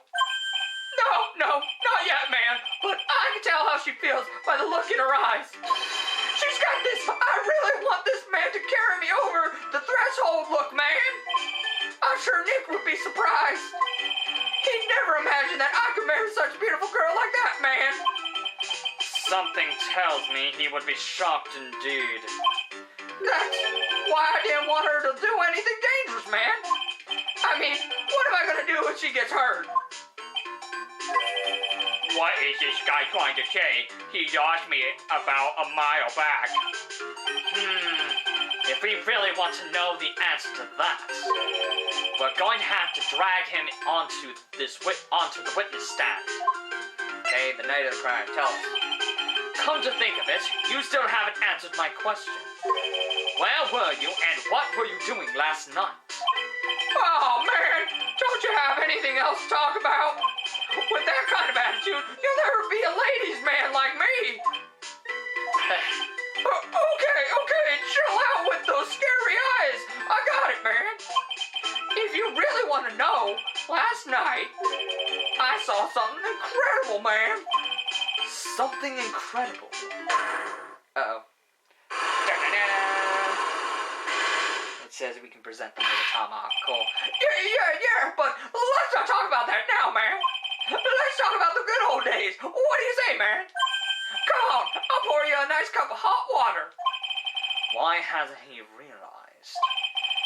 No, not yet, man. But I can tell how she feels by the look in her eyes. She's got this, I really want this man to carry me over the threshold look, man. I'm sure Nick would be surprised. He'd never imagined that I could marry such a beautiful girl like that, man. Something tells me he would be shocked indeed. That's why I didn't want her to do anything dangerous, man. I mean, what am I gonna do if she gets hurt? What is this guy trying to say? He asked me about a mile back. If we really want to know the answer to that, we're going to have to drag him onto the witness stand. Okay, the night of the crime, tell us. Come to think of it, you still haven't answered my question. Where were you and what were you doing last night? Oh, man, don't you have anything else to talk about? With that kind of attitude, you'll never be a ladies' man like me. Okay, chill out with those scary eyes. I got it, man. If you really want to know, last night, I saw something incredible, man. Something incredible. Uh-oh. It says we can present them with a tomahawk. Cool. Yeah, but let's not talk about that now, man. Let's talk about the good old days. What do you say, man? Come on, I'll pour you a nice cup of hot water. Why hasn't he realized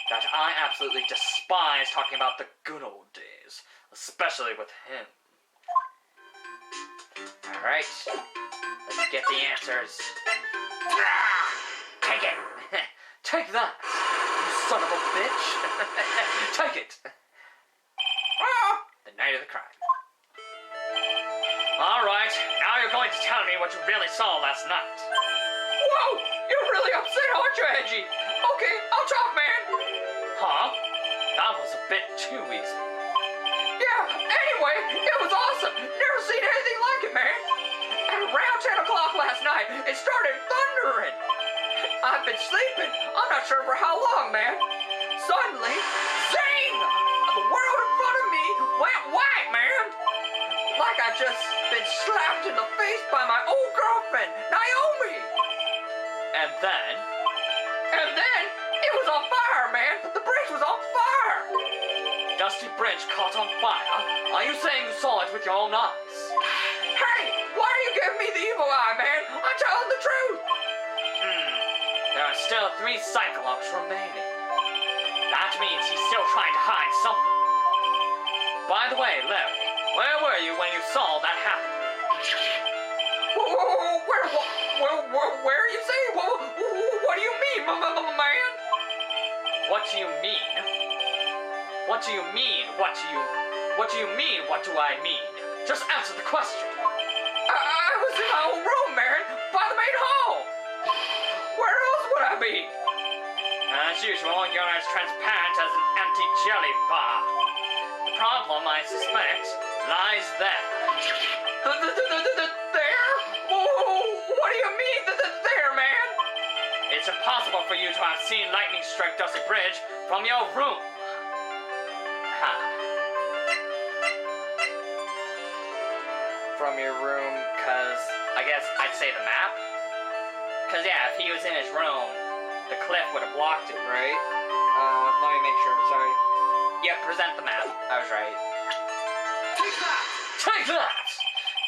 that I absolutely despise talking about the good old days, especially with him? Alright, let's get the answers. Take it! Take that, you son of a bitch! Take it! The night of the crime. Alright, now you're going to tell me what you really saw last night. Whoa, you're really upset, aren't you, Edgy? Okay, I'll talk, man. Huh? That was a bit too easy. Yeah, anyway, it was awesome. Never seen anything like it, man. At around 10 o'clock last night, it started thundering. I've been sleeping, I'm not sure for how long, man. Suddenly, zing! The world in front of me went white, man. Like I'd just been slapped in the face by my old girlfriend, Naomi. And then, It was on fire, man. The bridge was on fire. Dusty Bridge caught on fire? Are you saying you saw it with your own eyes? Hey, why are you giving me the evil eye, man? I'm telling the truth. There are still 3 Cyclops remaining. That means he's still trying to hide something. By the way, Larry, where were you when you saw that happen? Where you say? What do you mean, man? What do you mean? What do you mean? What do you mean? What do I mean? Just answer the question. I was in my own room, man, by the main hall. Where else would I be? As usual, you're as transparent as an empty jelly bar. The problem, I suspect, lies there. There? What do you mean, there, man? It's impossible for you to have seen lightning strike Dusty Bridge from your room. Ha. From your room, cause I guess I'd say the map. Cause yeah, if he was in his room, the cliff would have blocked it, right? Let me make sure, sorry. Yeah, present the map. I was right. Take that! Take that!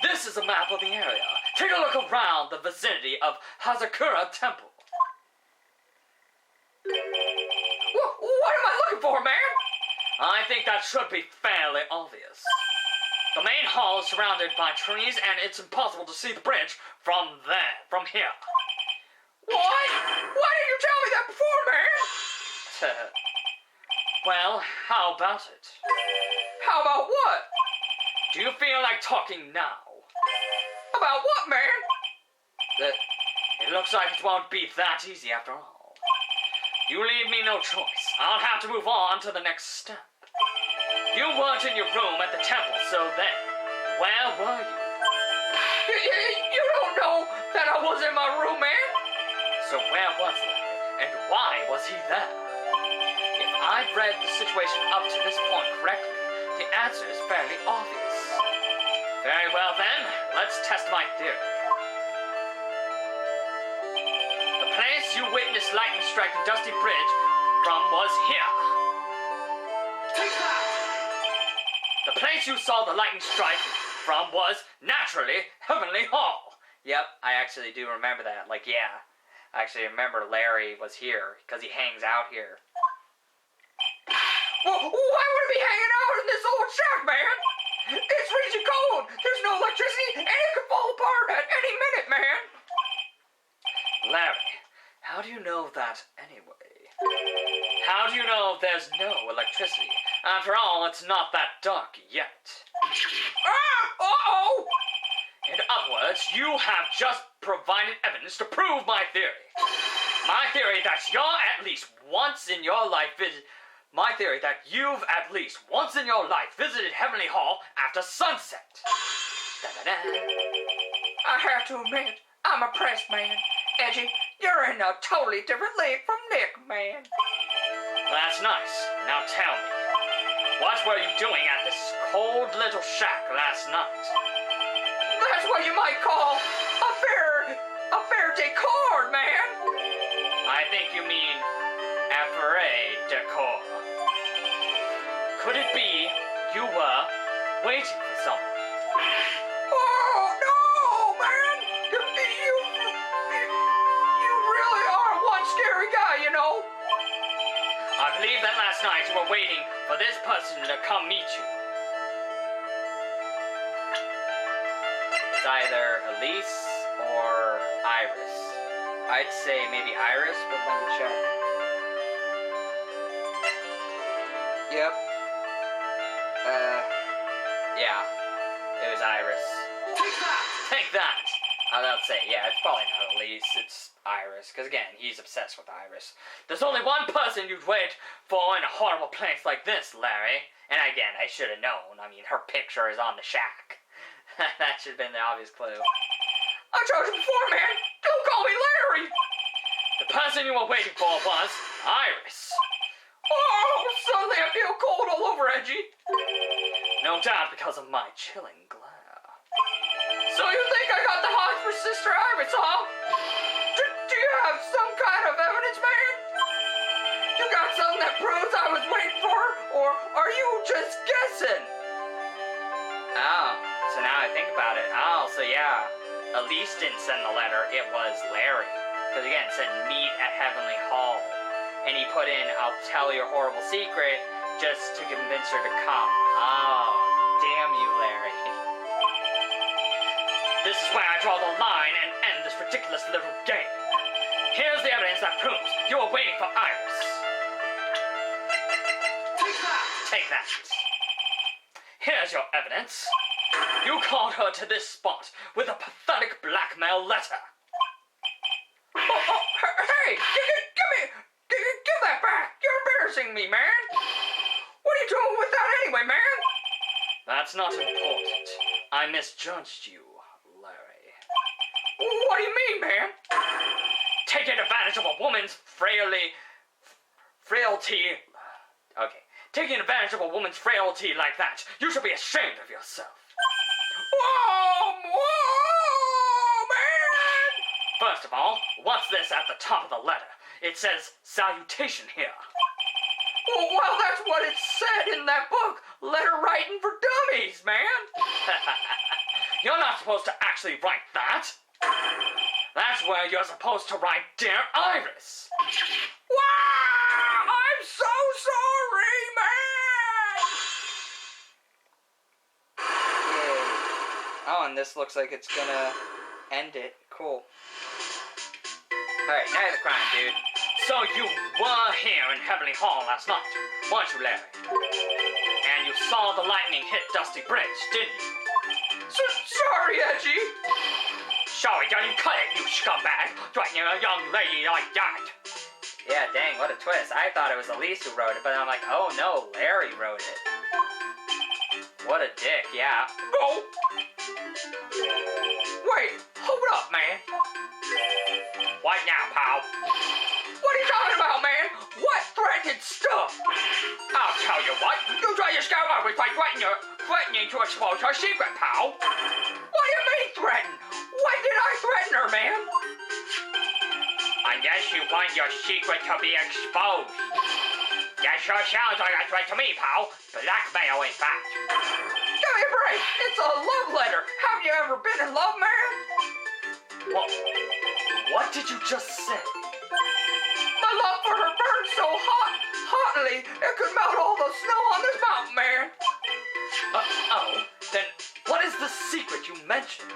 This is a map of the area. Take a look around the vicinity of Hazakura Temple. What am I looking for, man? I think that should be fairly obvious. The main hall is surrounded by trees, and it's impossible to see the bridge from here. What? Why didn't you tell me that before, man? Well, how about it? How about what? Do you feel like talking now? About what, man? It looks like it won't be that easy after all. You leave me no choice. I'll have to move on to the next step. You weren't in your room at the temple, so then, where were you? You don't know that I was in my room, man? So where was he? And why was he there? If I've read the situation up to this point correctly, the answer is fairly obvious. Very well then, let's test my theory. The place you witnessed lightning strike the dusty bridge from was here. The place you saw the lightning strike from was, naturally, Heavenly Hall. Yep, I actually do remember that. Like, yeah. I actually remember Larry was here, because he hangs out here. Well, why would it be hanging out in this old shack, man? It's freezing cold. There's no electricity, and it could fall apart at any minute, man. Larry, how do you know that anyway? How do you know there's no electricity? After all, it's not that dark yet. Uh-oh! In other words, you have just provided evidence to prove my theory. My theory that you've at least once in your life visited Heavenly Hall after sunset. Da-da-da. I have to admit, I'm a pressed man. Edgy, you're in a totally different league from Nick, man. That's nice. Now tell me, what were you doing at this cold little shack last night? That's what you might call a fair decor, man. I think you mean appareil decor. Could it be you were waiting for someone? Oh, no, man. You really are one scary guy, you know. I believe that last night you were waiting for this person to come meet you. It's either Elise or Iris. I'd say maybe Iris, but let me check. Yep. Yeah. It was Iris. Take that! I was about to say, yeah, it's probably not Elise, it's Iris. Because again, he's obsessed with Iris. There's only one person you'd wait for in a horrible place like this, Larry. And again, I should have known. I mean, her picture is on the shack. That should have been the obvious clue. I told you before, man. Don't call me Larry. The person you were waiting for was Iris. Oh, suddenly I feel cold all over, Edgy. No doubt because of my chilling glare. So you think I got the hots for Sister Iris, huh? Do you have some kind of evidence, man? You got something that proves I was waiting for her? Or are you just guessing? Oh, so now I think about it. Oh, so yeah. Elise didn't send the letter, it was Larry. Because again, it said meet at Heavenly Hall. And he put in, I'll tell your horrible secret, just to convince her to come. Oh, damn you, Larry. This is where I draw the line and end this ridiculous little game. Here's the evidence that proves you were waiting for Iris. Take that. Here's your evidence. You called her to this spot with a pathetic blackmail letter. Oh, hey, give that back. You're embarrassing me, man. What are you doing with that anyway, man? That's not important. I misjudged you, Larry. What do you mean, man? Taking advantage of a woman's frailty. Okay. Taking advantage of a woman's frailty like that, you should be ashamed of yourself. Whoa, man! First of all, what's this at the top of the letter? It says salutation here. Well, that's what it said in that book, Letter Writing for Dummies, man. You're not supposed to actually write that. That's where you're supposed to write Dear Iris. Wow! I'm so sorry, man! Yay. Oh, and this looks like it's gonna end it. Cool. Alright, now the crime, dude. So you were here in Heavenly Hall last night, weren't you, Larry? And you saw the lightning hit Dusty Bridge, didn't you? Sorry, Edgy. Sorry, don't you cut it, you scumbag! Threatening a young lady like that. Yeah, dang, what a twist. I thought it was Elise who wrote it, but I'm like, oh no, Larry wrote it. What a dick, yeah. Oh. Wait, hold up, man. What now, pal? What are you talking about, man? What threatened stuff? I'll tell you what. You try to scare Iris by threatening her threatening to expose her secret, pal. What do you mean threaten? When did I threaten her, man? Unless you want your secret to be exposed. That sure sounds like a threat to me, pal. Blackmail, in fact. Give me a break. It's a love letter. Have you ever been in love, man? What did you just say? My love for her burned so hotly, it could melt all the snow on this mountain, man. Then what is the secret you mentioned?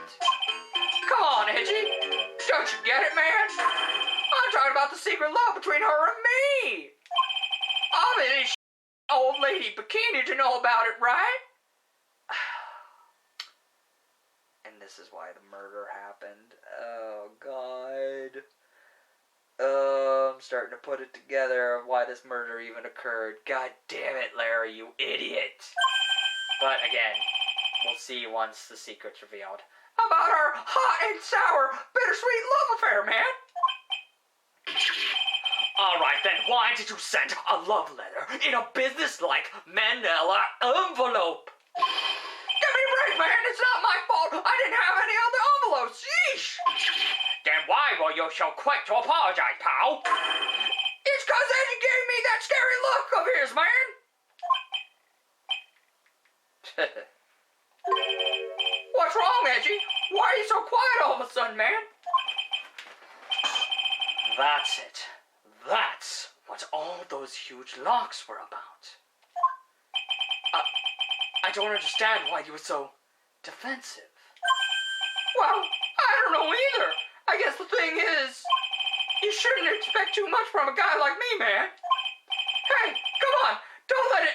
Come on, Edgy. Don't you get it, man? I'm talking about the secret love between her and me. Obviously, old lady bikini to know about it, right? And this is why the murder happened. Oh, God. I'm starting to put it together of why this murder even occurred. God damn it, Larry, you idiot. But again, we'll see once the secret's revealed. About our hot and sour, bittersweet love affair, man. Alright, then why did you send a love letter in a business-like manila envelope? Give me a break, man. It's not my fault. I didn't have any other envelopes. Yeesh. Then why were you so quick to apologize, pal? It's because Eddie gave me that scary look of his, man. What's wrong, Edgy? Why are you so quiet all of a sudden, man? That's it. That's what all those huge locks were about. I don't understand why you were so defensive. Well, I don't know either. I guess the thing is, you shouldn't expect too much from a guy like me, man. Hey, come on. Don't let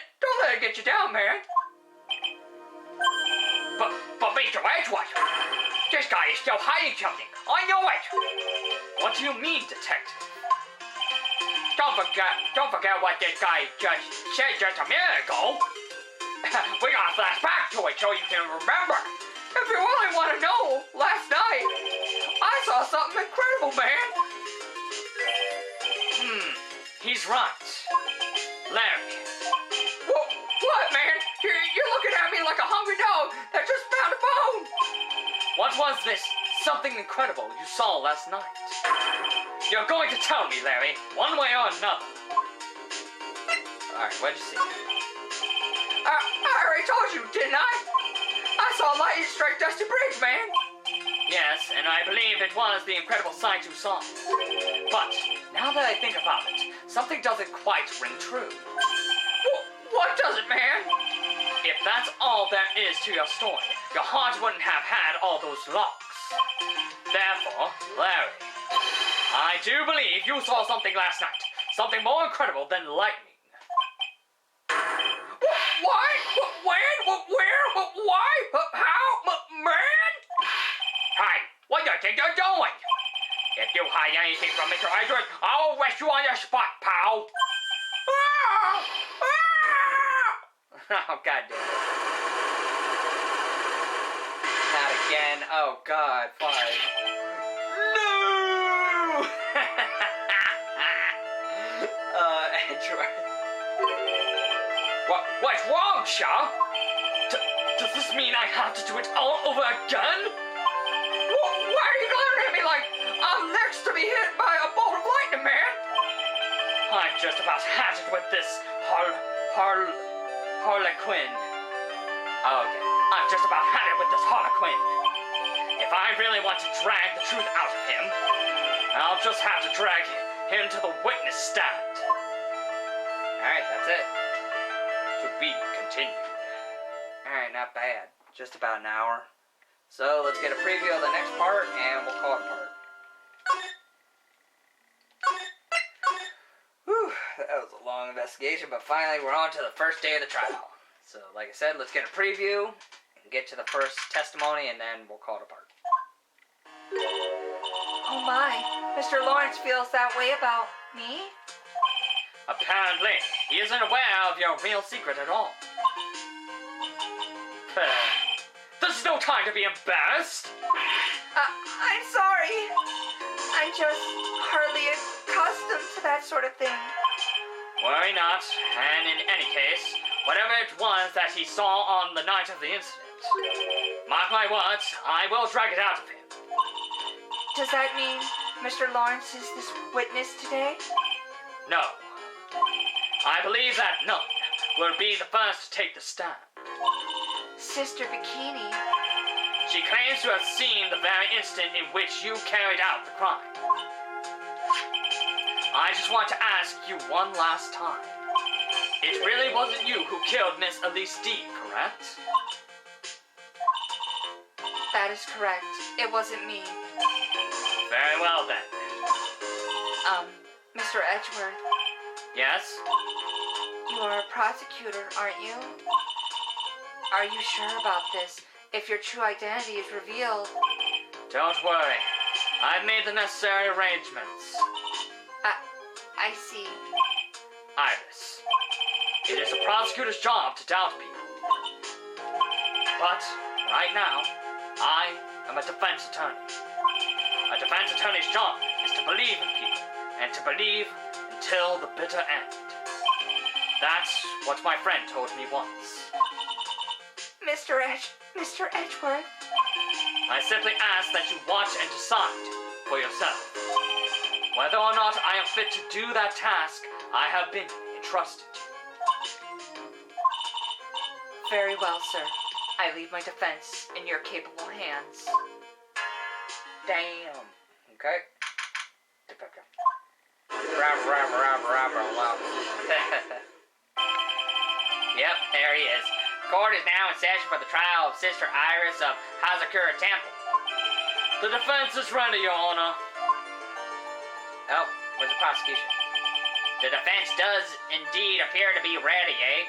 it get you down, man. But Mr. Edgewood, this guy is still hiding something. I know it. What do you mean, detective? Don't forget what this guy just said just a minute ago. We gotta flash back to it so you can remember. If you really want to know, last night, I saw something incredible, man. He's right. Larry. What, man? You're looking at me like a hungry dog that just found a bone. What was this something incredible you saw last night? You're going to tell me, Larry, one way or another. Alright, what'd you see? I already told you, didn't I? I saw lightning strike Dusty Bridge, man. Yes, and I believe it was the incredible sight you saw. But, now that I think about it, something doesn't quite ring true. What does it, man? If that's all there is to your story, your heart wouldn't have had all those locks. Therefore, Larry, I do believe you saw something last night. Something more incredible than lightning. What? When? Where? Why? How? Man? Hey, what do you think you're doing? If you hide anything from Mr. Edgewood, I'll arrest you on the spot, pal. Oh, God damn it. Not again. Oh, God, fine. No! Edgeworth. What's wrong, Shaw? Does this mean I have to do it all over again? Why are you glaring at me like I'm next to be hit by a bolt of lightning, man? I'm just about had it with this Harlequin. Oh, okay. I've just about had it with this Harlequin. If I really want to drag the truth out of him, I'll just have to drag him to the witness stand. Alright, that's it. To be continued. Alright, not bad. Just about an hour. So let's get a preview of the next part and we'll call it a part. Whew, that was a long investigation, but finally we're on to the first day of the trial. So, like I said, let's get a preview and get to the first testimony, and then we'll call it a part. Oh my, Mr. Lawrence feels that way about me? Apparently, he isn't aware of your real secret at all. This is no time to be embarrassed. I'm sorry. I'm just hardly accustomed to that sort of thing. Worry not, and in any case, whatever it was that he saw on the night of the incident. Mark my words, I will drag it out of him. Does that mean Mr. Lawrence is this witness today? No. I believe that none will be the first to take the stand. Sister Bikini. She claims to have seen the very instant in which you carried out the crime. I just want to ask you one last time. It really wasn't you who killed Miss Elise D, correct? That is correct. It wasn't me. Very well then. Mr. Edgeworth, Yes? you are a prosecutor, aren't you? Are you sure about this? If your true identity is revealed... Don't worry. I've made the necessary arrangements. I see. Iris, it is a prosecutor's job to doubt people. But, right now, I am a defense attorney. A defense attorney's job is to believe in people, and to believe until the bitter end. That's what my friend told me once. Mr. Edgeworth. I simply ask that you watch and decide for yourself. Whether or not I am fit to do that task I have been entrusted to. Very well, sir. I leave my defense in your capable hands. Damn. Okay. Yep, there he is. Court is now in session for the trial of Sister Iris of Hazakura Temple. The defense is ready, Your Honor. Oh, where's the prosecution? The defense does indeed appear to be ready, eh?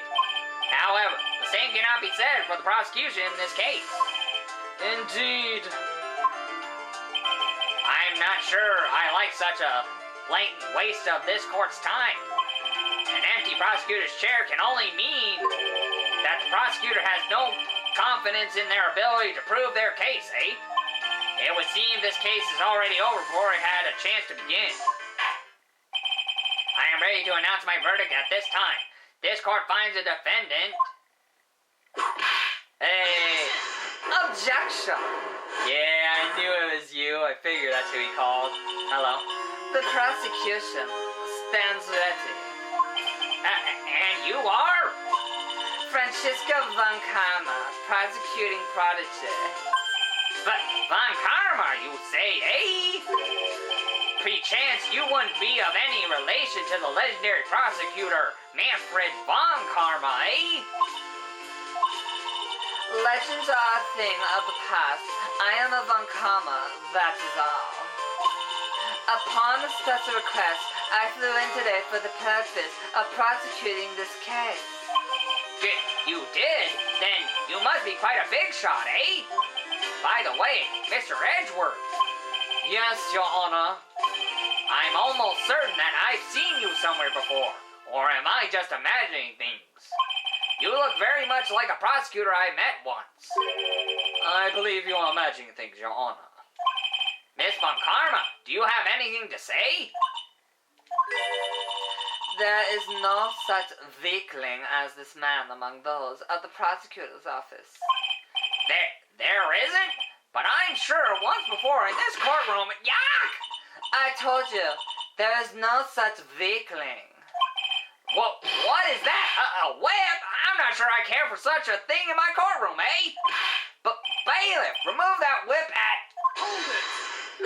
However, the same cannot be said for the prosecution in this case. Indeed. I'm not sure I like such a blatant waste of this court's time. An empty prosecutor's chair can only mean that the prosecutor has no confidence in their ability to prove their case, eh? It would seem this case is already over before it had a chance to begin. I am ready to announce my verdict at this time. This court finds the defendant... Hey! Objection! Yeah, I knew it was you. I figured that's who he called. Hello. The prosecution stands ready. And you are? Francisca Von Karma, prosecuting prodigy. Von Karma, you say, eh? Perchance you wouldn't be of any relation to the legendary prosecutor Manfred Von Karma, eh? Legends are a thing of the past. I am a Von Karma, that is all. Upon a special request, I flew in today for the purpose of prosecuting this case. You did? Then you must be quite a big shot, eh? By the way, Mr. Edgeworth. Yes, Your Honor. I'm almost certain that I've seen you somewhere before. Or am I just imagining things? You look very much like a prosecutor I met once. I believe you are imagining things, Your Honor. Miss Von Karma, do you have anything to say? There is no such weakling as this man among those of the prosecutor's office. There isn't? But I'm sure once before in this courtroom, yuck! I told you, there is no such weakling. What is that? A whip? I'm not sure I care for such a thing in my courtroom, eh? But bailiff, remove that whip at...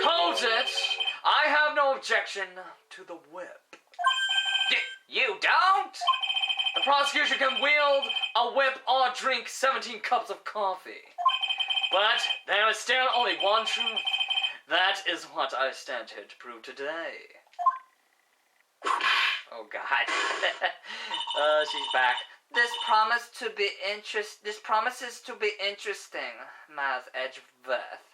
Hold it! I have no objection to the whip. You don't? The prosecution can wield a whip or drink 17 cups of coffee. But there is still only one truth. That is what I stand here to prove today. Oh, God. She's back. This promises to be interesting, Miles Edgeworth.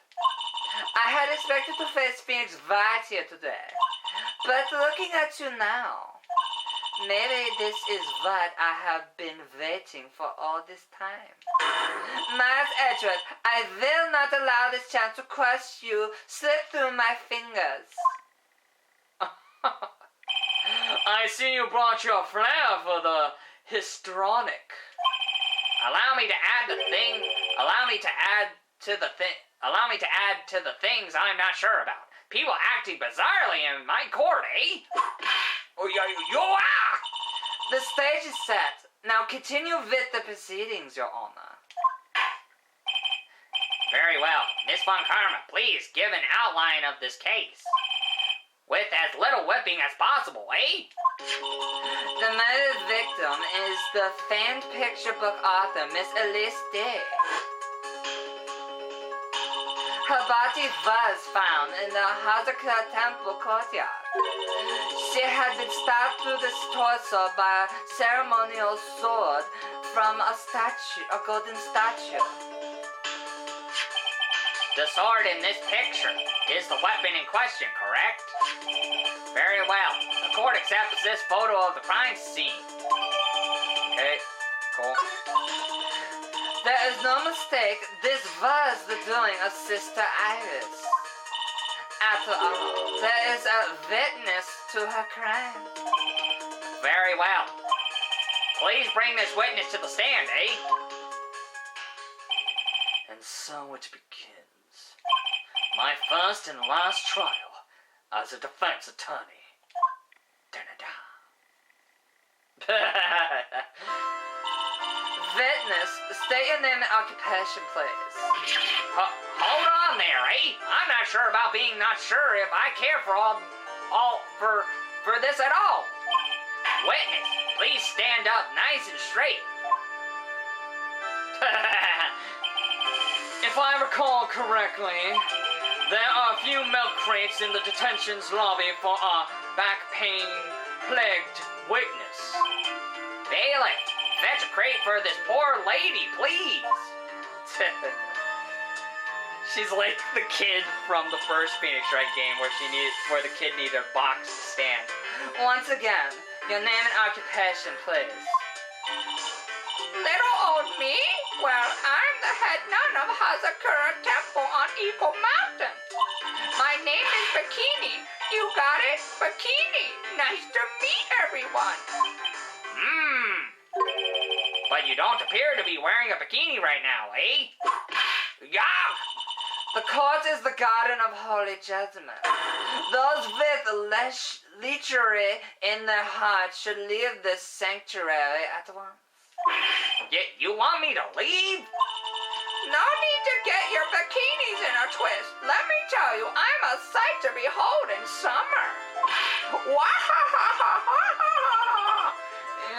I had expected to face Phoenix Wright here today, but looking at you now, maybe this is what I have been waiting for all this time. Miles Edgeworth, I will not allow this chance to crush you slip through my fingers. I see you brought your flair for the histrionic. allow me to add the thing. Allow me to add to the things I'm not sure about. People acting bizarrely in my court, eh? Oh, yeah. The stage is set. Now continue with the proceedings, Your Honor. Very well. Miss Von Karma, please give an outline of this case. With as little whipping as possible, eh? The murdered victim is the famed picture book author, Miss Elise Day. Her body was found in the Hazaka Temple courtyard. She had been stabbed through the torso by a ceremonial sword from a golden statue. The sword in this picture is the weapon in question, correct? Very well. The court accepts this photo of the crime scene. Okay, cool. There is no mistake, this was the doing of Sister Iris. After all, there is a witness to her crime. Very well. Please bring this witness to the stand, eh? And so it begins. My first and last trial as a defense attorney. Witness, state your name and occupation, please. Hold on there, eh? I'm not sure about being not sure if I care for for this at all. Witness, please stand up nice and straight. If I recall correctly, there are a few milk crates in the detention's lobby for a back pain-plagued witness. Bailiff, fetch a crate for this poor lady, please. She's like the kid from the first Phoenix Wright game where the kid needed a box to stand. Once again, your name and occupation, please. Little old me? Well, I'm the head nun of Hazakura Temple on Eagle Mountain. My name is Bikini. You got it? Bikini. Nice to meet everyone. But you don't appear to be wearing a bikini right now, eh? Yeah! The court is the garden of holy judgment. Those with lechery in their hearts should leave this sanctuary at once. You want me to leave? No need to get your bikinis in a twist. Let me tell you, I'm a sight to behold in summer.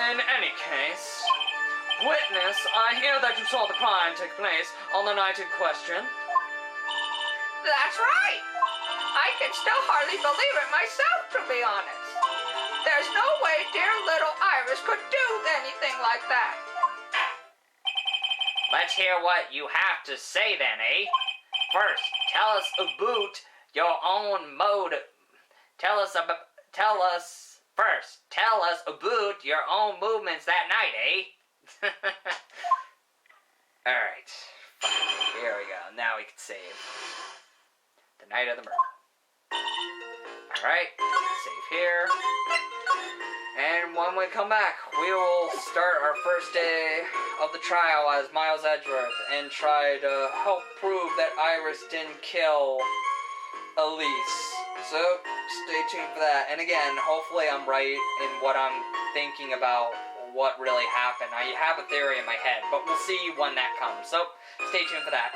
In any case, witness, I hear that you saw the crime take place on the night in question. That's right. I can still hardly believe it myself, to be honest. There's no way dear little Iris could do anything like that. Let's hear what you have to say then, eh? First, tell us about your own mode. Tell us about your own movements that night, eh? Alright, here we go. Now we can save. The night of the murder. Alright, save here. And when we come back, we will start our first day of the trial as Miles Edgeworth and try to help prove that Iris didn't kill Elise. So, stay tuned for that. And again, hopefully I'm right in what I'm thinking about what really happened. I have a theory in my head, but we'll see when that comes. So, stay tuned for that.